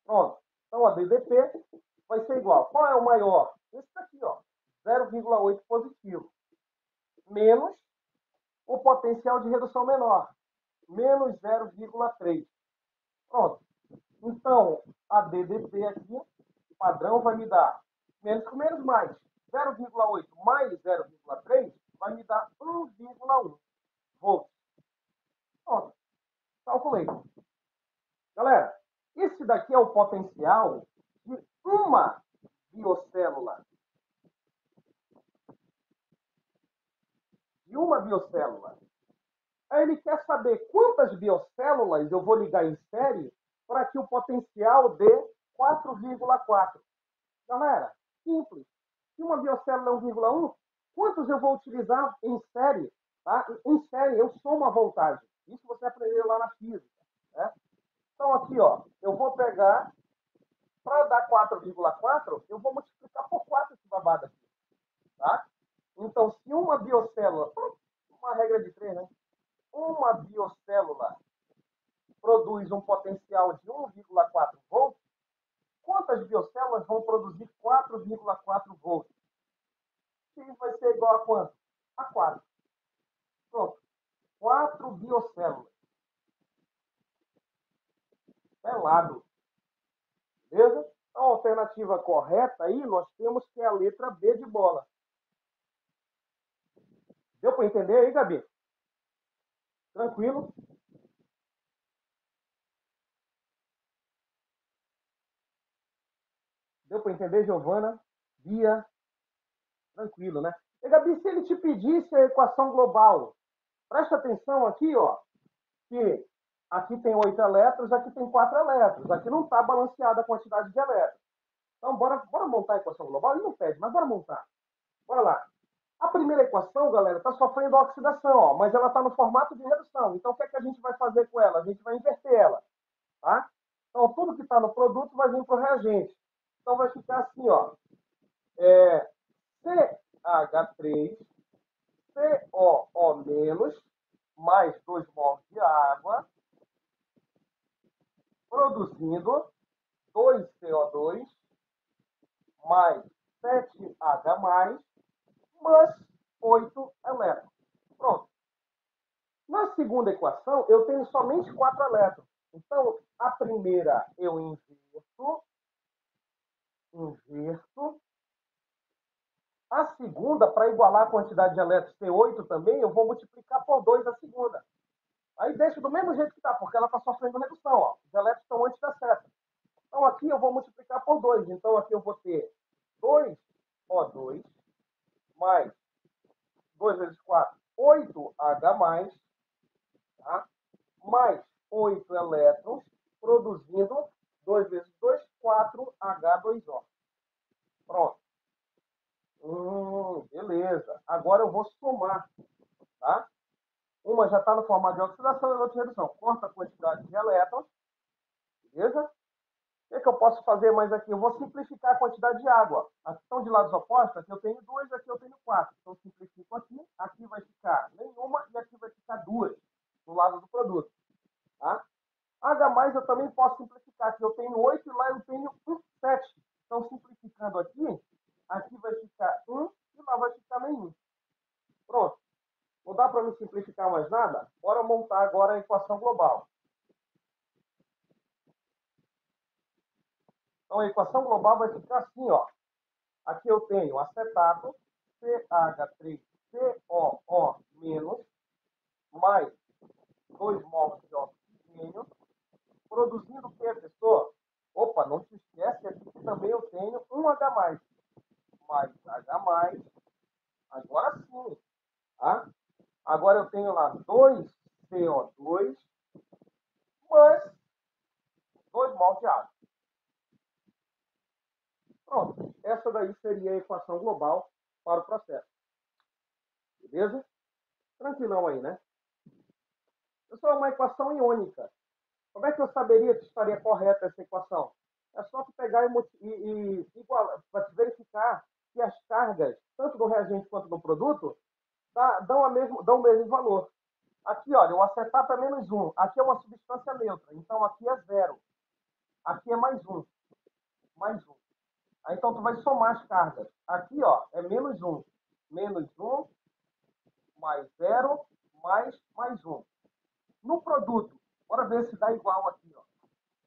A: Pronto. Então, a DDP vai ser igual. Qual é o maior? Esse daqui, ó, 0,8 positivo. Menos o potencial de redução menor, menos 0,3. Pronto. Então, a DDP aqui, padrão, vai me dar menos com menos mais. 0,8 mais 0,3 vai me dar 1,1 volts. Pronto. Calculei. Galera, esse daqui é o potencial de uma biocélula. De uma biocélula. Aí ele quer saber quantas biocélulas eu vou ligar em série para que o potencial dê 4,4. Galera, simples. Se uma biocélula é 1,1, quantos eu vou utilizar em série? Tá? Em série, eu somo a voltagem. Isso você aprendeu lá na física. Né? Então, aqui, ó, eu vou pegar, para dar 4,4, eu vou multiplicar por 4 esse babado aqui. Tá? Então, se uma biocélula, uma regra de 3, né? uma biocélula produz um potencial de 1,4 volts, quantas biocélulas vão produzir 4,4 volts? X vai ser igual a quanto? A 4. Pronto. 4 biocélulas. Pelado. Beleza? Então, a alternativa correta aí, nós temos que é a letra B de bola. Deu para entender aí, Gabi? Tranquilo? Deu para entender, Giovana? Bia? Tranquilo, né? E, Gabi, se ele te pedisse a equação global, presta atenção aqui, ó, que aqui tem 8 elétrons, aqui tem 4 elétrons. Aqui não está balanceada a quantidade de elétrons. Então, bora montar a equação global? Ele não pede, mas bora montar. Bora lá. A primeira equação, galera, está sofrendo oxidação, ó, mas ela está no formato de redução. Então, o que é que a gente vai fazer com ela? A gente vai inverter ela. Tá? Então, tudo que está no produto vai vir para o reagente. Então, vai ficar assim, ó. CH3, COO-, mais 2 mols de água, produzindo 2CO2, mais 7H+, mais 8 elétrons. Pronto. Na segunda equação, eu tenho somente 4 elétrons. Então, a primeira eu inverto. A segunda, para igualar a quantidade de elétrons ter 8 também, eu vou multiplicar por 2 a segunda. Aí deixa do mesmo jeito que está, porque ela está sofrendo redução. Ó. Os elétrons estão antes da seta. Então, aqui eu vou multiplicar por 2. Então, aqui eu vou ter 2O2 mais 2 vezes 4, 8H+, tá? Mais 8 elétrons, produzindo 2 vezes 2, 4H2O. Pronto. Beleza. Agora eu vou somar, tá? Uma já está no formato de oxidação e a outra de redução. Corta a quantidade de elétrons, beleza? O que eu posso fazer mais aqui? Eu vou simplificar a quantidade de água. Aqui estão de lados opostos, aqui eu tenho 2, aqui eu tenho 4. Então, simplifico aqui vai ficar nenhuma e aqui vai ficar 2, no lado do produto. Tá? H+, eu também posso simplificar, aqui eu tenho 8 e lá eu tenho 7. Então, simplificando aqui vai ficar 1 e lá vai ficar nenhum. Pronto. Não dá para me simplificar mais nada? Bora montar agora a equação global. Então, a equação global vai ficar assim, ó. Aqui eu tenho acetato, CH3COO-, mais 2 mols de oxigênio, produzindo o que, pessoa? Opa, não se esquece aqui que também eu tenho um H+, mais H+, agora sim, tá? Agora eu tenho lá 2CO2 mais 2 mols de água. Pronto, essa daí seria a equação global para o processo. Beleza? Tranquilão aí, né? Pessoal, é uma equação iônica. Como é que eu saberia que estaria correta essa equação? É só tu pegar e igualar, para verificar que as cargas, tanto do reagente quanto do produto, dão o mesmo valor. Aqui, olha, o acetato é menos 1. Aqui é uma substância neutra. Então, aqui é 0. Aqui é mais 1. Mais 1. Aí, então, tu vai somar as cargas. Aqui, ó, é menos 1. Menos 1, mais 0, mais 1. No produto, bora ver se dá igual aqui, ó.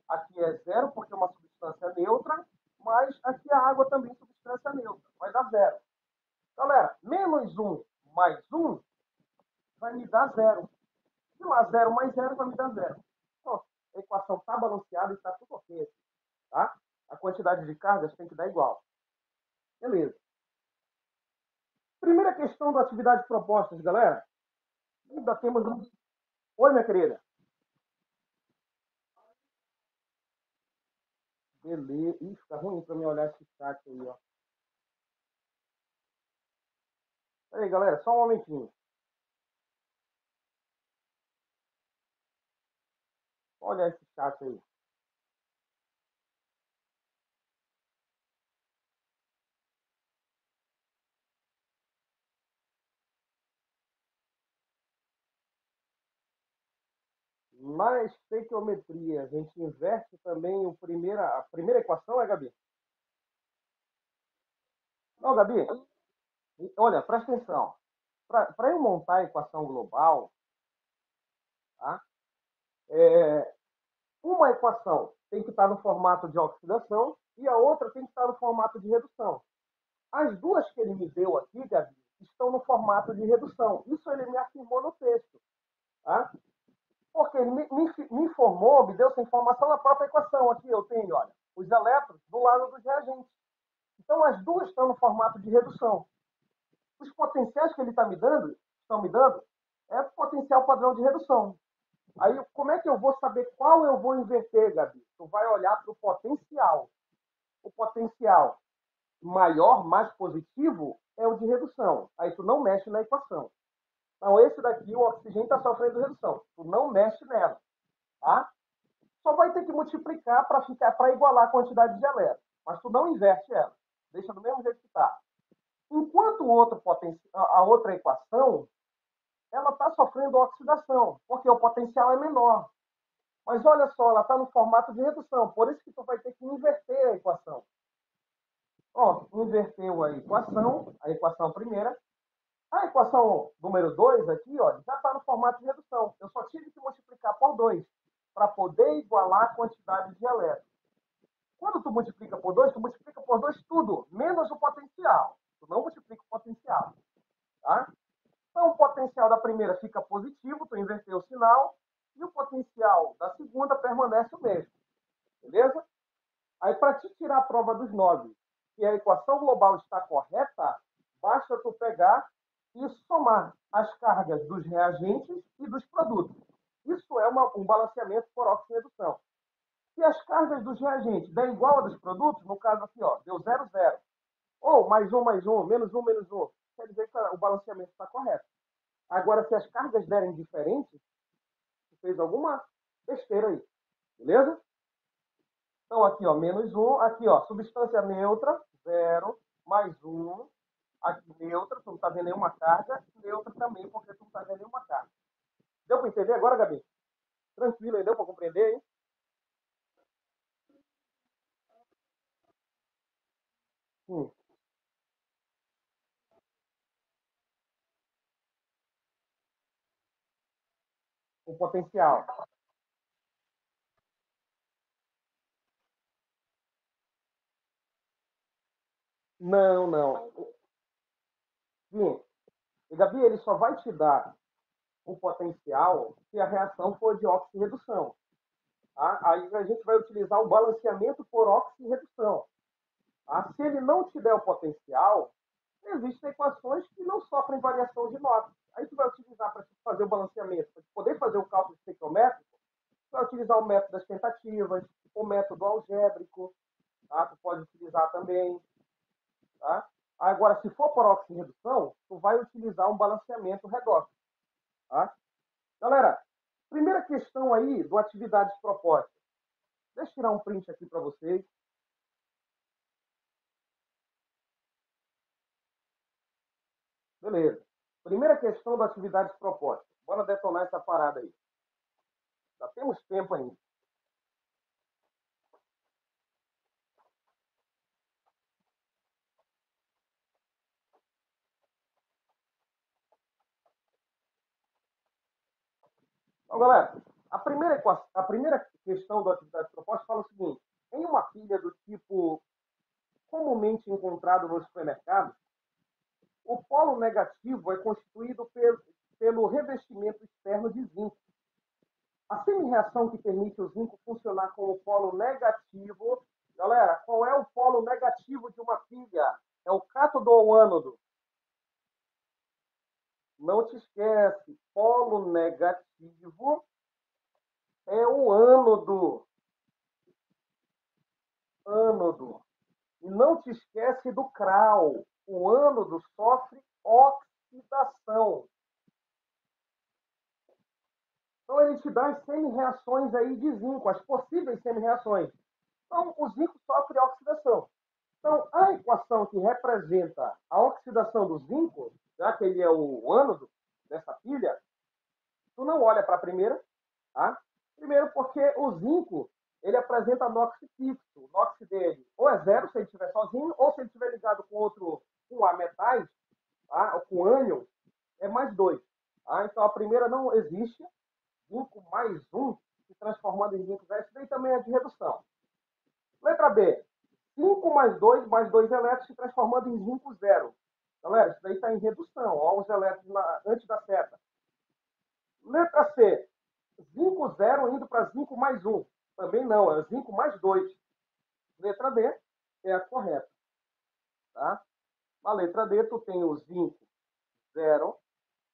A: Aqui é 0, porque é uma substância neutra, mas aqui a água também é substância neutra. Vai dar 0. Galera, menos 1 mais 1 vai me dar 0. E lá 0 mais 0 vai me dar 0. Então, a equação está balanceada e está tudo ok. Tá? A quantidade de cargas tem que dar igual. Beleza. Primeira questão da atividade propostas, galera. Ainda temos um... Oi, minha querida. Beleza. Ih, fica ruim para mim olhar esse chat aí, ó. Peraí, galera, só um momentinho. Olha esse chat aí. Na estequiometria, a gente inverte também a primeira equação, é, Gabi? Não, Gabi, olha, presta atenção. Para eu montar a equação global, tá? É, uma equação tem que estar no formato de oxidação e a outra tem que estar no formato de redução. As duas que ele me deu aqui, Gabi, estão no formato de redução. Isso ele me afirmou no texto. Tá? Porque ele me informou, me deu essa informação na própria equação. Aqui eu tenho, olha, os elétrons do lado dos reagentes. Então as duas estão no formato de redução. Os potenciais que ele está me dando, estão me dando, é potencial padrão de redução. Aí, como é que eu vou saber qual eu vou inverter, Gabi? Tu vai olhar para o potencial. O potencial maior, mais positivo, é o de redução. Aí tu não mexe na equação. Então, esse daqui, o oxigênio está sofrendo redução. Tu não mexe nela. Tá? Só vai ter que multiplicar para igualar a quantidade de elétrons. Mas tu não inverte ela. Deixa do mesmo jeito que está. Enquanto a outra equação, ela está sofrendo oxidação, porque o potencial é menor. Mas olha só, ela está no formato de redução, por isso que tu vai ter que inverter a equação. Ó, inverteu a equação primeira. A equação número 2 aqui, ó, já está no formato de redução. Eu só tive que multiplicar por 2 para poder igualar a quantidade de elétrons. Quando tu multiplica por 2, tu multiplica por 2 tudo, menos o potencial. Tu não multiplica o potencial. Tá? Então, o potencial da primeira fica positivo, tu inverteu o sinal, e o potencial da segunda permanece o mesmo. Beleza? Aí, para te tirar a prova dos 9, que a equação global está correta, basta tu pegar e somar as cargas dos reagentes e dos produtos. Isso é um balanceamento por oxirredução. Se as cargas dos reagentes der igual a dos produtos, no caso aqui, ó, deu 0, 0, ou mais um, menos um, quer dizer que o balanceamento está correto. Agora, se as cargas derem diferentes, você fez alguma besteira aí. Beleza? Então, aqui, ó, menos um. Aqui, ó, substância neutra, 0, mais um. Aqui, neutra, tu não está vendo nenhuma carga. Neutra também, porque tu não está vendo nenhuma carga. Deu para entender agora, Gabi? Tranquilo aí, deu para compreender, hein? Sim, o potencial. Não, não. Sim. E, Gabi, ele só vai te dar o potencial se a reação for de oxirredução. Tá? Aí a gente vai utilizar o balanceamento por oxirredução. Tá? Se ele não te der o potencial, existem equações que não sofrem variação de nota. Aí tu vai utilizar para fazer o balanceamento, para poder fazer o cálculo estequiométrico, tu vai utilizar o método das tentativas, o método algébrico, tá? Tu pode utilizar também. Tá? Agora, se for por oxirredução, tu vai utilizar um balanceamento redox. Tá? Galera, primeira questão aí do atividades propostas. Deixa eu tirar um print aqui para vocês. Beleza. Primeira questão do atividades propostas. Bora detonar essa parada aí. Já temos tempo ainda. Então, galera, a primeira questão da atividade proposta fala o seguinte: em uma pilha do tipo comumente encontrado nos supermercados, o polo negativo é constituído pelo revestimento externo de zinco. A semi-reação que permite o zinco funcionar como polo negativo, galera, qual é o polo negativo de uma pilha? É o cátodo ou o ânodo? Não te esquece, polo negativo é o ânodo. Ânodo. E não te esquece do CRAL. O ânodo sofre oxidação. Então ele te dá as semi-reações aí de zinco, as possíveis semi-reações. Então o zinco sofre oxidação. Então a equação que representa a oxidação do zinco, já que ele é o ânodo dessa pilha, tu não olha para a primeira, tá? Primeiro porque o zinco, ele apresenta NOx fixo. O NOx dele ou é zero se ele estiver sozinho, ou se ele estiver ligado com outro, com a metais, tá? Ou com ânion, é mais 2. Tá? Então a primeira não existe. Zinco mais um se transformando em zinco zero. Isso daí também é de redução. Letra B. 5 mais 2 elétrons se transformando em zinco zero. Galera, isso daí está em redução. Olha os elétrons antes da seta. Letra C. Zinco zero indo para zinco mais um. Também não, é zinco mais 2. Letra D é a correta. Tá? Na letra D, tu tem o zinco zero.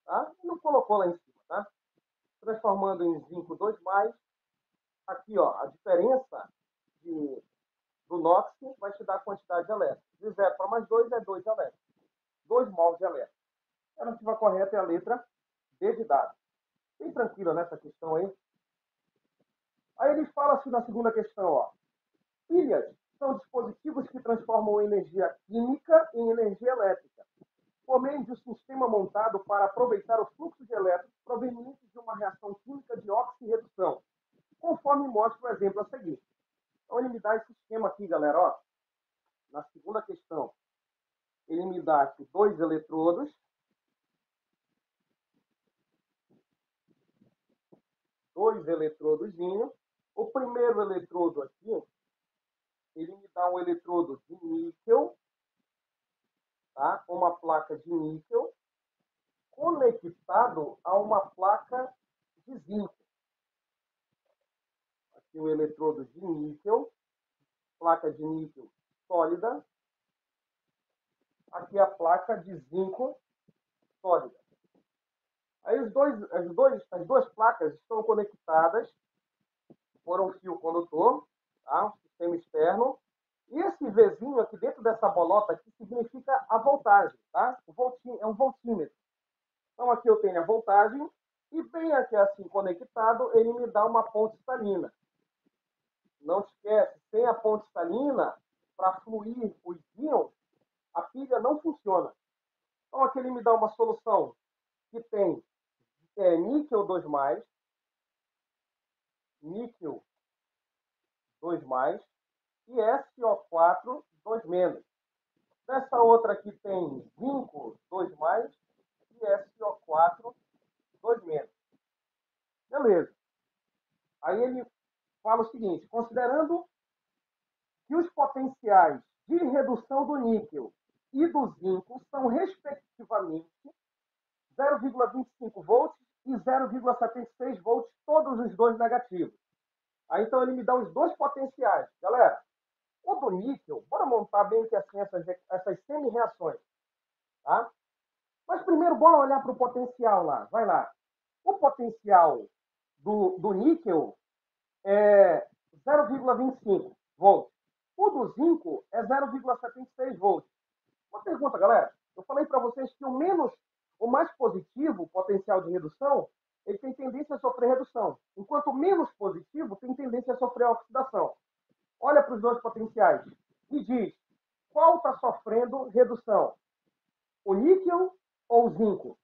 A: Tá? Não colocou lá em cima. Tá? Transformando em zinco 2 mais. Aqui, ó, a diferença do NOx vai te dar a quantidade de elétrons. De 0 para mais 2 é 2 elétrons. 2 mols de elétrons. A alternativa correta é a letra D de dado. Bem tranquila nessa questão aí. Aí ele fala assim na segunda questão, ó. Pilhas são dispositivos que transformam energia química em energia elétrica, por meio de um sistema montado para aproveitar o fluxo de elétrons provenientes de uma reação química de oxirredução, conforme mostra o exemplo a seguir. Então ele me dá esse esquema aqui, galera, ó. Na segunda questão, ele me dá aqui 2 eletrodos, 2 eletrodozinhos. O primeiro eletrodo aqui, ele me dá um eletrodo de níquel, tá? Uma placa de níquel, conectado a uma placa de zinco. Aqui o eletrodo de níquel, placa de níquel sólida. Aqui a placa de zinco sólida. Aí as duas placas estão conectadas por um fio condutor, tá? Um sistema externo. E esse Vzinho aqui dentro dessa bolota aqui significa a voltagem, tá? É um voltímetro. Então aqui eu tenho a voltagem e bem aqui assim conectado, ele me dá uma ponte salina. Não esquece, sem a ponte salina, para fluir os íons, a pilha não funciona. Então aqui ele me dá uma solução que tem níquel 2+, níquel 2+, e SO4 2-. Nessa outra aqui tem zinco 2+, e SO4 2-. Beleza. Aí ele fala o seguinte, considerando que os potenciais de redução do níquel e do zinco são, respectivamente, 0,25 volts e 0,76 volts, todos os dois negativos. Aí, então, ele me dá os dois potenciais. Galera, o do níquel, bora montar bem que assim essas semi-reações. Tá? Mas primeiro, bora olhar para o potencial lá. Vai lá. O potencial do níquel é 0,25 volts. O do zinco é 0,76 volts. Uma pergunta, galera. Eu falei para vocês que o mais positivo, o potencial de redução, ele tem tendência a sofrer redução. Enquanto o menos positivo tem tendência a sofrer oxidação. Olha para os dois potenciais e diz qual está sofrendo redução. O níquel ou o zinco?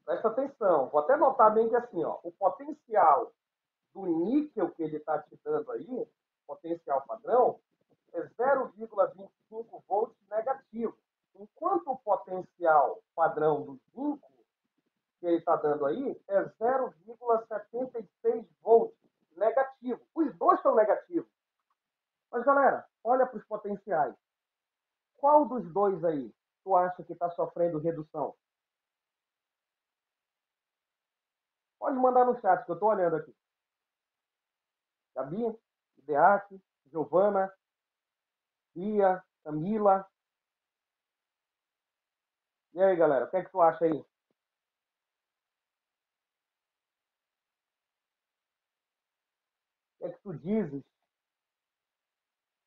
A: Presta atenção. Vou até notar bem que assim, ó, o potencial do níquel que ele está te dando aí, potencial padrão, é 0,25 volts negativo. Enquanto o potencial padrão do zinco que ele está dando aí é 0,76 volts negativo. Os dois são negativos. Mas, galera, olha para os potenciais. Qual dos dois aí tu acha que está sofrendo redução? Pode mandar no chat, que eu estou olhando aqui. Gabi, Ideac, Giovana, Bia, Camila. E aí, galera, o que é que tu acha aí? O que é que tu dizes?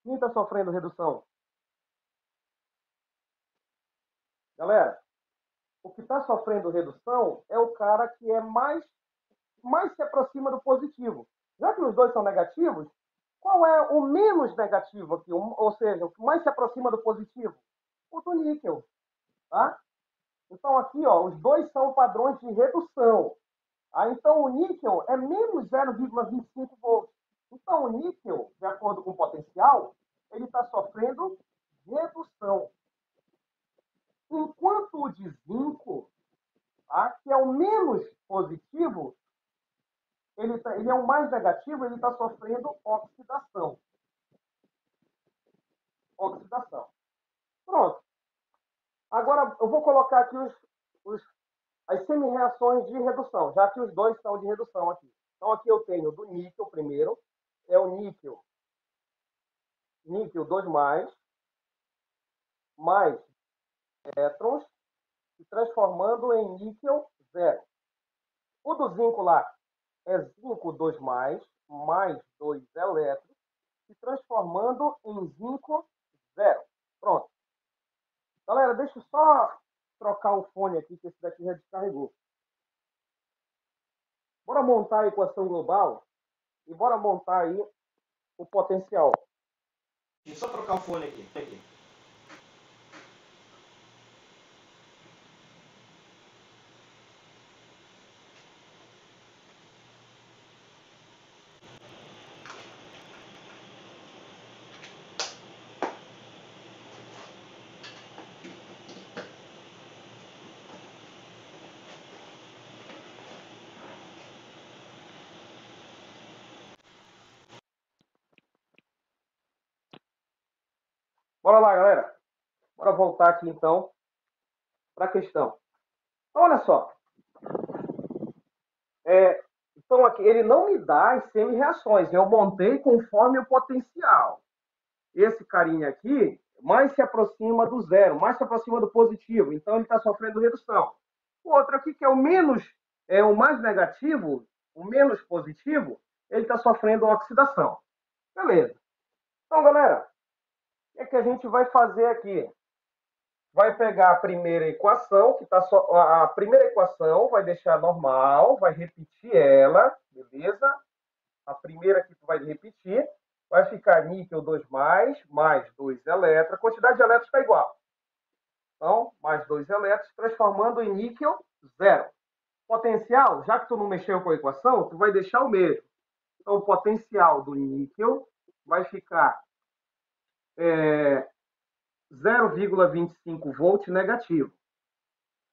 A: Quem está sofrendo redução? Galera, o que está sofrendo redução é o cara que é mais se aproxima do positivo. Já que os dois são negativos, qual é o menos negativo aqui? Ou seja, o que mais se aproxima do positivo? O do níquel. Tá? Então, aqui, ó, os dois são padrões de redução. Então, o níquel é menos 0,25 volts. Então, o níquel, de acordo com o potencial, ele está sofrendo redução. Enquanto o de zinco, tá, que é o menos positivo, ele é o mais negativo, ele está sofrendo oxidação. Oxidação. Pronto. Agora, eu vou colocar aqui as semi-reações de redução, já que os dois são de redução aqui. Então, aqui eu tenho do níquel primeiro, é o níquel 2 mais elétrons, se transformando em níquel 0. O do zinco lá é zinco 2 mais 2 elétrons, se transformando em zinco 0. Pronto. Galera, deixa eu só trocar o fone aqui, que esse daqui já descarregou. Bora montar a equação global e bora montar aí o potencial. Deixa eu só trocar o fone aqui. Bora lá, galera. Bora voltar aqui, então, para a questão. Então, olha só. Então, aqui, ele não me dá as semi-reações. Eu montei conforme o potencial. Esse carinha aqui mais se aproxima do zero, mais se aproxima do positivo. Então, ele está sofrendo redução. O outro aqui, que é o menos, é o mais negativo, o menos positivo, ele está sofrendo oxidação. Beleza. Então, galera, o que é que a gente vai fazer aqui? Vai pegar a primeira equação, que está só. A primeira equação vai deixar normal, vai repetir ela, beleza? A primeira que tu vai repetir, vai ficar níquel 2 mais 2 elétrons. A quantidade de elétrons está igual. Então, mais 2 elétrons, transformando em níquel 0. Potencial, já que tu não mexeu com a equação, tu vai deixar o mesmo. Então, o potencial do níquel vai ficar 0,25 volt negativo.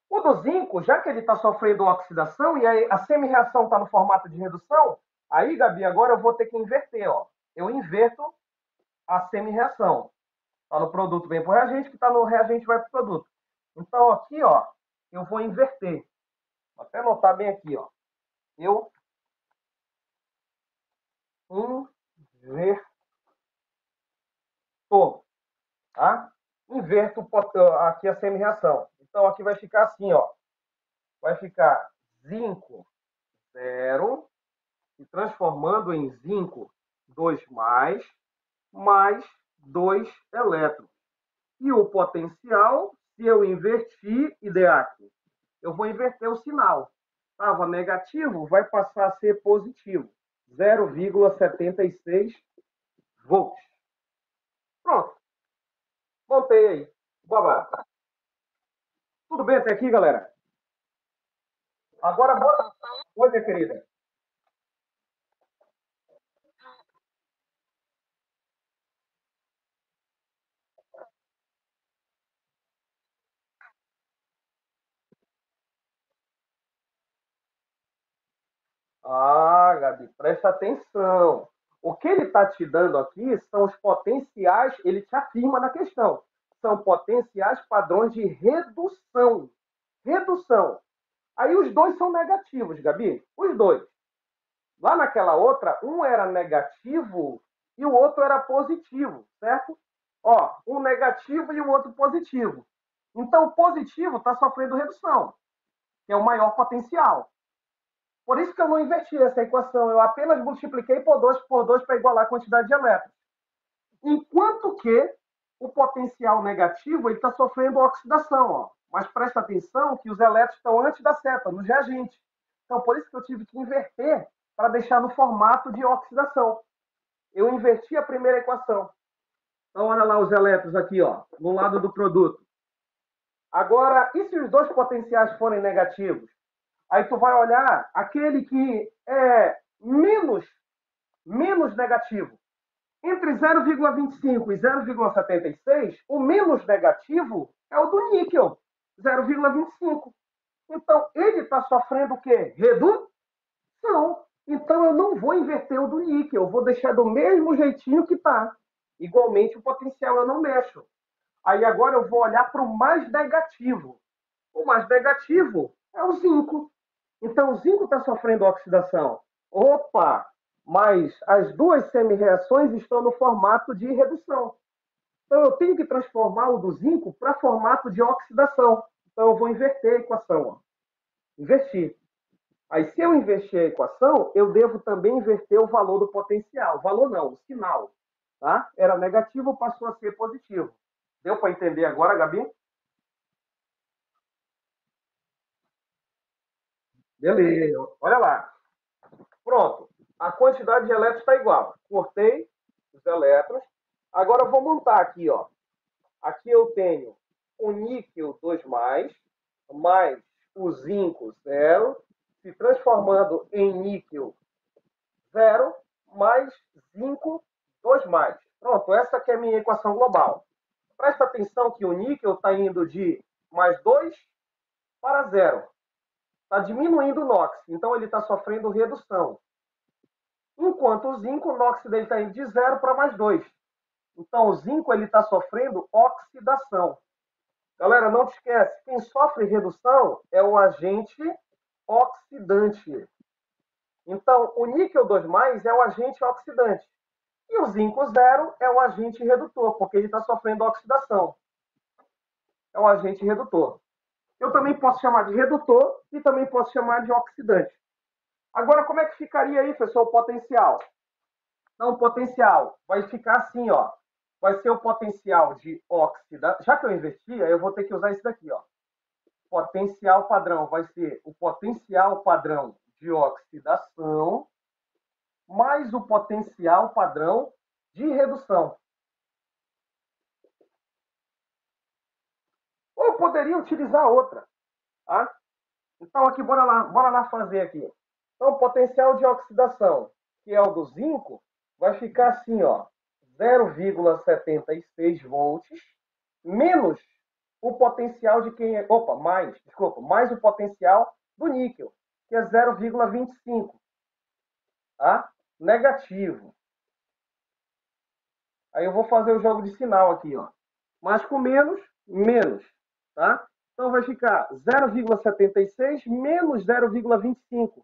A: O do zinco, já que ele está sofrendo oxidação e a semi-reação está no formato de redução, aí, Gabi, agora eu vou ter que inverter. Ó. Eu inverto a semi-reação. Está no produto, vem para o reagente, que está no reagente, vai para o produto. Então, aqui, ó, eu vou inverter. Vou até anotar bem aqui. Ó. Eu inverto. Tá? Inverto aqui a semi-reação. Então, aqui vai ficar assim, ó. Vai ficar zinco 0 se transformando em zinco 2 mais 2 elétrons. E o potencial, se eu invertir, IDEAC, eu vou inverter o sinal. Estava negativo, vai passar a ser positivo. 0,76 volts. Pronto. Montei aí. Babá. Tudo bem até aqui, galera? Agora, bora. Oi, minha querida. Ah, Gabi, presta atenção. O que ele está te dando aqui são os potenciais, ele te afirma na questão, são potenciais padrões de redução. Redução. Aí os dois são negativos, Gabi. Os dois. Lá naquela outra, um era negativo e o outro era positivo, certo? Ó, um negativo e o outro positivo. Então, o positivo está sofrendo redução, que é o maior potencial. Por isso que eu não inverti essa equação, eu apenas multipliquei por 2 para igualar a quantidade de elétrons. Enquanto que o potencial negativo está sofrendo oxidação. Ó. Mas presta atenção que os elétrons estão antes da seta, no reagente. Então, por isso que eu tive que inverter para deixar no formato de oxidação. Eu inverti a primeira equação. Então, olha lá os elétrons aqui, ó, no lado do produto. Agora, e se os dois potenciais forem negativos? Aí tu vai olhar aquele que é menos negativo. Entre 0,25 e 0,76, o menos negativo é o do níquel, 0,25. Então, ele está sofrendo o quê? Redução. Então, eu não vou inverter o do níquel, eu vou deixar do mesmo jeitinho que está. Igualmente, o potencial eu não mexo. Aí agora eu vou olhar para o mais negativo. O mais negativo é o zinco. Então, o zinco está sofrendo oxidação. Opa! Mas as duas semi-reações estão no formato de redução. Então, eu tenho que transformar o do zinco para formato de oxidação. Então, eu vou inverter a equação. Ó. Invertir. Aí, se eu inverter a equação, eu devo também inverter o valor do potencial. Valor não, o sinal. Tá? Era negativo, passou a ser positivo. Deu para entender agora, Gabi? Beleza. Olha lá. Pronto. A quantidade de elétrons está igual. Cortei os elétrons. Agora eu vou montar aqui, ó. Aqui eu tenho o níquel 2+, mais o zinco 0, se transformando em níquel 0, mais zinco 2+. Pronto, essa aqui é a minha equação global. Presta atenção que o níquel está indo de +2 para 0. Está diminuindo o NOx, então ele está sofrendo redução. Enquanto o zinco, o NOx dele está indo de 0 para +2. Então, o zinco está sofrendo oxidação. Galera, não te esquece, quem sofre redução é o agente oxidante. Então, o níquel 2+, é o agente oxidante. E o zinco 0 é o agente redutor, porque ele está sofrendo oxidação. É o agente redutor. Eu também posso chamar de redutor e também posso chamar de oxidante. Agora, como é que ficaria aí, pessoal, o potencial? Então, o potencial vai ficar assim, ó. Vai ser o potencial de oxidação. Já que eu inverti, eu vou ter que usar isso daqui, ó. Potencial padrão vai ser o potencial padrão de oxidação mais o potencial padrão de redução. Ou eu poderia utilizar outra, tá? Então, aqui, bora lá fazer aqui. Então, o potencial de oxidação, que é o do zinco, vai ficar assim, ó, 0,76 volts, menos o potencial de quem é... Opa, mais o potencial do níquel, que é 0,25, tá? Negativo. Aí eu vou fazer o jogo de sinal aqui, ó. Mais com menos, menos, tá? Então vai ficar 0,76 menos 0,25,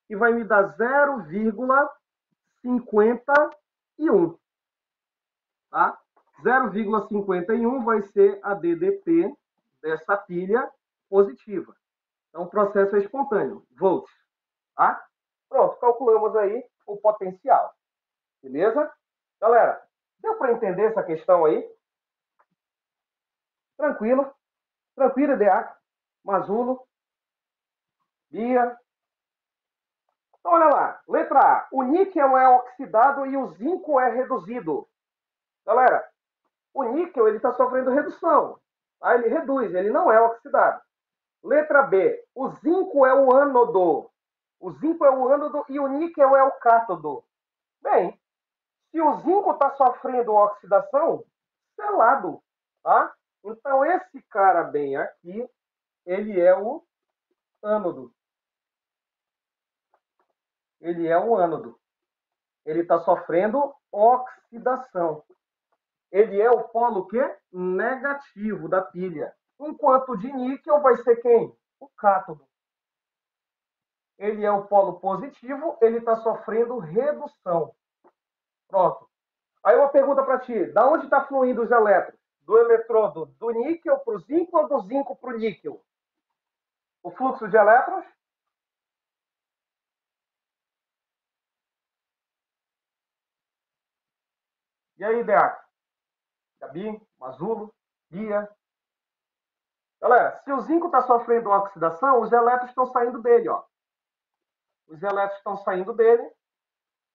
A: que vai me dar 0,51, tá? 0,51 vai ser a DDP dessa pilha positiva. Então o processo é espontâneo, volts, tá? Pronto, calculamos aí o potencial, beleza? Galera, deu para entender essa questão aí? Tranquilo? Tranquilo, DA, Mazulo, Bia. Então, olha lá. Letra A. O níquel é oxidado e o zinco é reduzido. Galera, o níquel está sofrendo redução. Tá? Ele reduz, ele não é oxidado. Letra B. O zinco é o ânodo. O zinco é o ânodo e o níquel é o cátodo. Bem, se o zinco está sofrendo oxidação, selado. Tá? Então, esse cara bem aqui, ele é o ânodo. Ele é o ânodo. Ele está sofrendo oxidação. Ele é o polo quê? Negativo da pilha. Enquanto de níquel vai ser quem? O cátodo. Ele é o polo positivo, ele está sofrendo redução. Pronto. Aí uma pergunta para ti. Da onde está fluindo os elétrons? Do eletrodo do níquel para o zinco ou do zinco para o níquel? O fluxo de elétrons? E aí, Deac? Gabi, Mazulo, Bia. Galera, se o zinco está sofrendo oxidação, os elétrons estão saindo dele, ó. Os elétrons estão saindo dele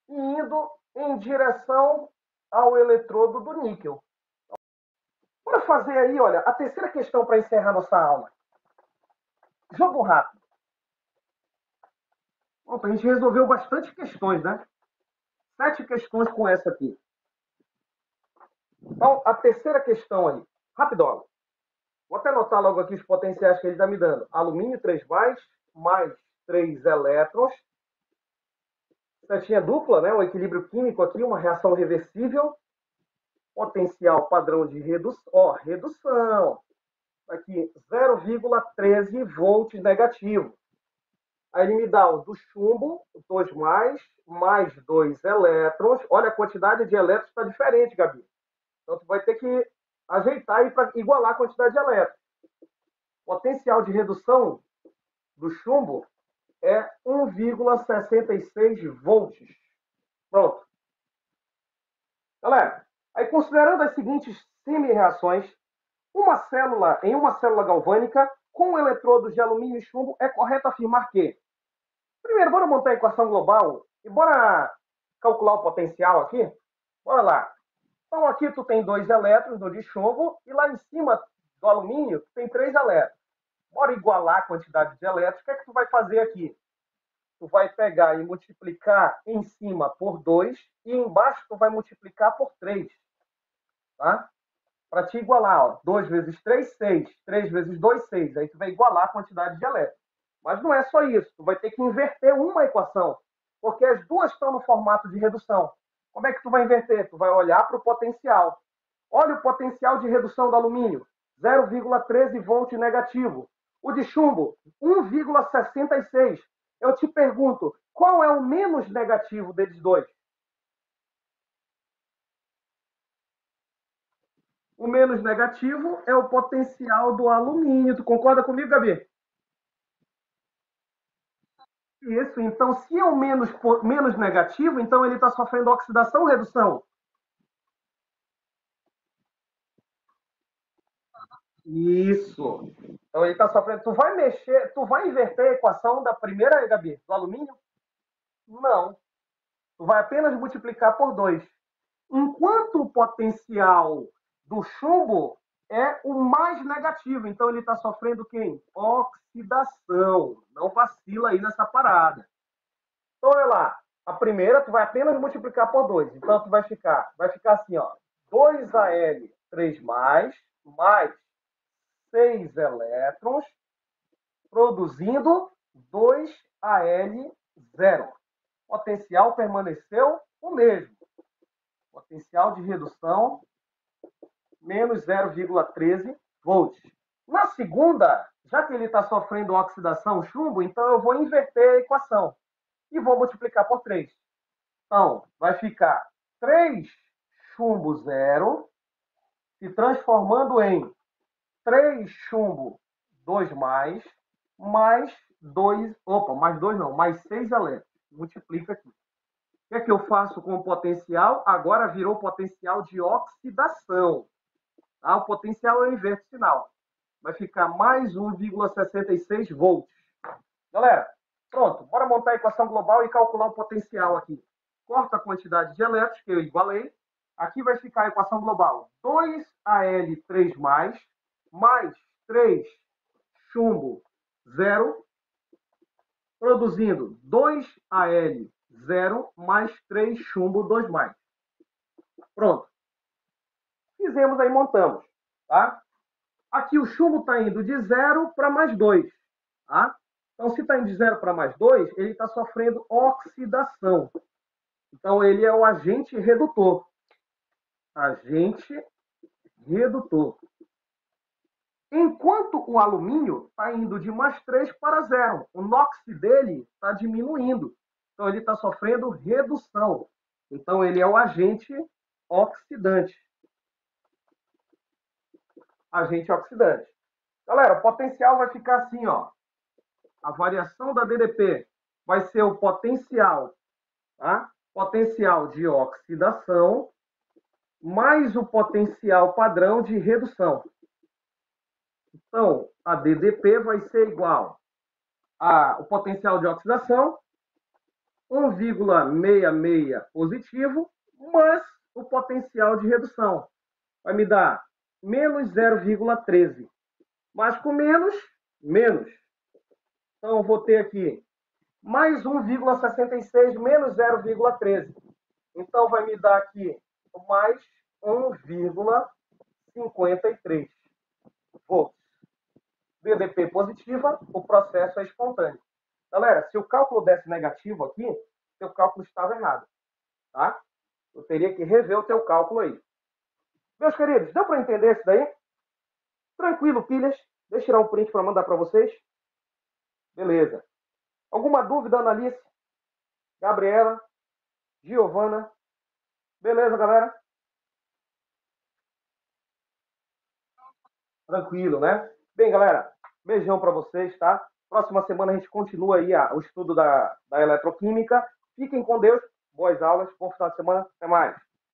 A: e indo em direção ao eletrodo do níquel. Bora fazer aí, olha, a terceira questão para encerrar nossa aula. Jogo rápido. Opa, a gente resolveu bastante questões, né? 7 questões com essa aqui. Então, a terceira questão aí. Rapidão. Vou até anotar logo aqui os potenciais que ele está me dando. Alumínio 3+, mais 3 elétrons. Setinha dupla, né? O equilíbrio químico aqui, uma reação reversível. Potencial padrão de redução. Ó, redução. Aqui, 0,13 volts negativo. Aí ele me dá o do chumbo, 2+, mais 2 elétrons. Olha, a quantidade de elétrons está diferente, Gabi. Então, tu vai ter que ajeitar aí para igualar a quantidade de elétrons. Potencial de redução do chumbo é 1,66 volts. Pronto. Galera, aí considerando as seguintes semi-reações, em uma célula galvânica com eletrodos de alumínio e chumbo, é correto afirmar que... Primeiro, bora montar a equação global e bora calcular o potencial aqui? Bora lá. Então, aqui tu tem 2 elétrons do de chumbo e lá em cima do alumínio tu tem 3 elétrons. Bora igualar a quantidade de elétrons. O que é que tu vai fazer aqui? Tu vai pegar e multiplicar em cima por 2 e embaixo tu vai multiplicar por 3. Tá? Para te igualar, ó, 2 vezes 3, 6. 3 vezes 2, 6. Aí tu vai igualar a quantidade de elétrons. Mas não é só isso. Tu vai ter que inverter uma equação, porque as duas estão no formato de redução. Como é que tu vai inverter? Tu vai olhar para o potencial. Olha o potencial de redução do alumínio, 0,13 volt negativo. O de chumbo, 1,66. Eu te pergunto, qual é o menos negativo deles dois? O menos negativo é o potencial do alumínio. Tu concorda comigo, Gabi? Isso, então se é o menos negativo, então ele está sofrendo oxidação ou redução? Isso. Então ele está sofrendo. Tu vai mexer, tu vai inverter a equação da primeira, Gabi, do alumínio? Não. Tu vai apenas multiplicar por 2. Enquanto o potencial do chumbo é o mais negativo. Então ele está sofrendo quem? Oxidação. Não vacila aí nessa parada. Então, olha lá. A primeira, tu vai apenas multiplicar por 2. Então, tu vai ficar assim, ó. 2Al3+, mais 6 elétrons, produzindo 2Al0. Potencial permaneceu o mesmo. Potencial de redução, menos 0,13 volts. Na segunda, já que ele está sofrendo oxidação chumbo, então eu vou inverter a equação e vou multiplicar por 3. Então, vai ficar 3 chumbo 0 se transformando em 3 chumbo 2+, mais 2, mais 2 não, mais 6 elétrons. Multiplica aqui. O que é que eu faço com o potencial? Agora virou potencial de oxidação. Tá? O potencial é o inverso sinal. Vai ficar mais 1,66 volts. Galera, pronto. Bora montar a equação global e calcular o potencial aqui. Corta a quantidade de elétrons, que eu igualei. Aqui vai ficar a equação global. 2Al3+, mais 3 chumbo 0, produzindo 2Al0 mais 3 chumbo 2+. Pronto. Fizemos aí, montamos. Tá? Aqui o chumbo está indo de 0 para mais 2. Tá? Então, se está indo de 0 para mais 2, ele está sofrendo oxidação. Então, ele é o agente redutor. Agente redutor. Enquanto o alumínio está indo de mais 3 para 0. O NOx dele está diminuindo. Então, ele está sofrendo redução. Então, ele é o agente oxidante. Agente oxidante. Galera, o potencial vai ficar assim, ó. A variação da DDP vai ser o potencial, tá? Potencial de oxidação mais o potencial padrão de redução. Então, a DDP vai ser igual ao potencial de oxidação, 1,66 positivo, mais o potencial de redução. Vai me dar menos 0,13. Mais com menos, menos. Então, eu vou ter aqui mais 1,66 menos 0,13. Então, vai me dar aqui mais 1,53 volts. VDP positiva, o processo é espontâneo. Galera, se o cálculo desse negativo aqui, seu cálculo estava errado. Tá? Eu teria que rever o teu cálculo aí. Meus queridos, deu para entender isso daí? Tranquilo, pilhas? Deixa eu tirar um print para mandar para vocês. Beleza. Alguma dúvida, Analice? Gabriela? Giovana? Beleza, galera? Tranquilo, né? Bem, galera, beijão para vocês, tá? Próxima semana a gente continua aí o estudo da eletroquímica. Fiquem com Deus, boas aulas, bom final de semana, até mais.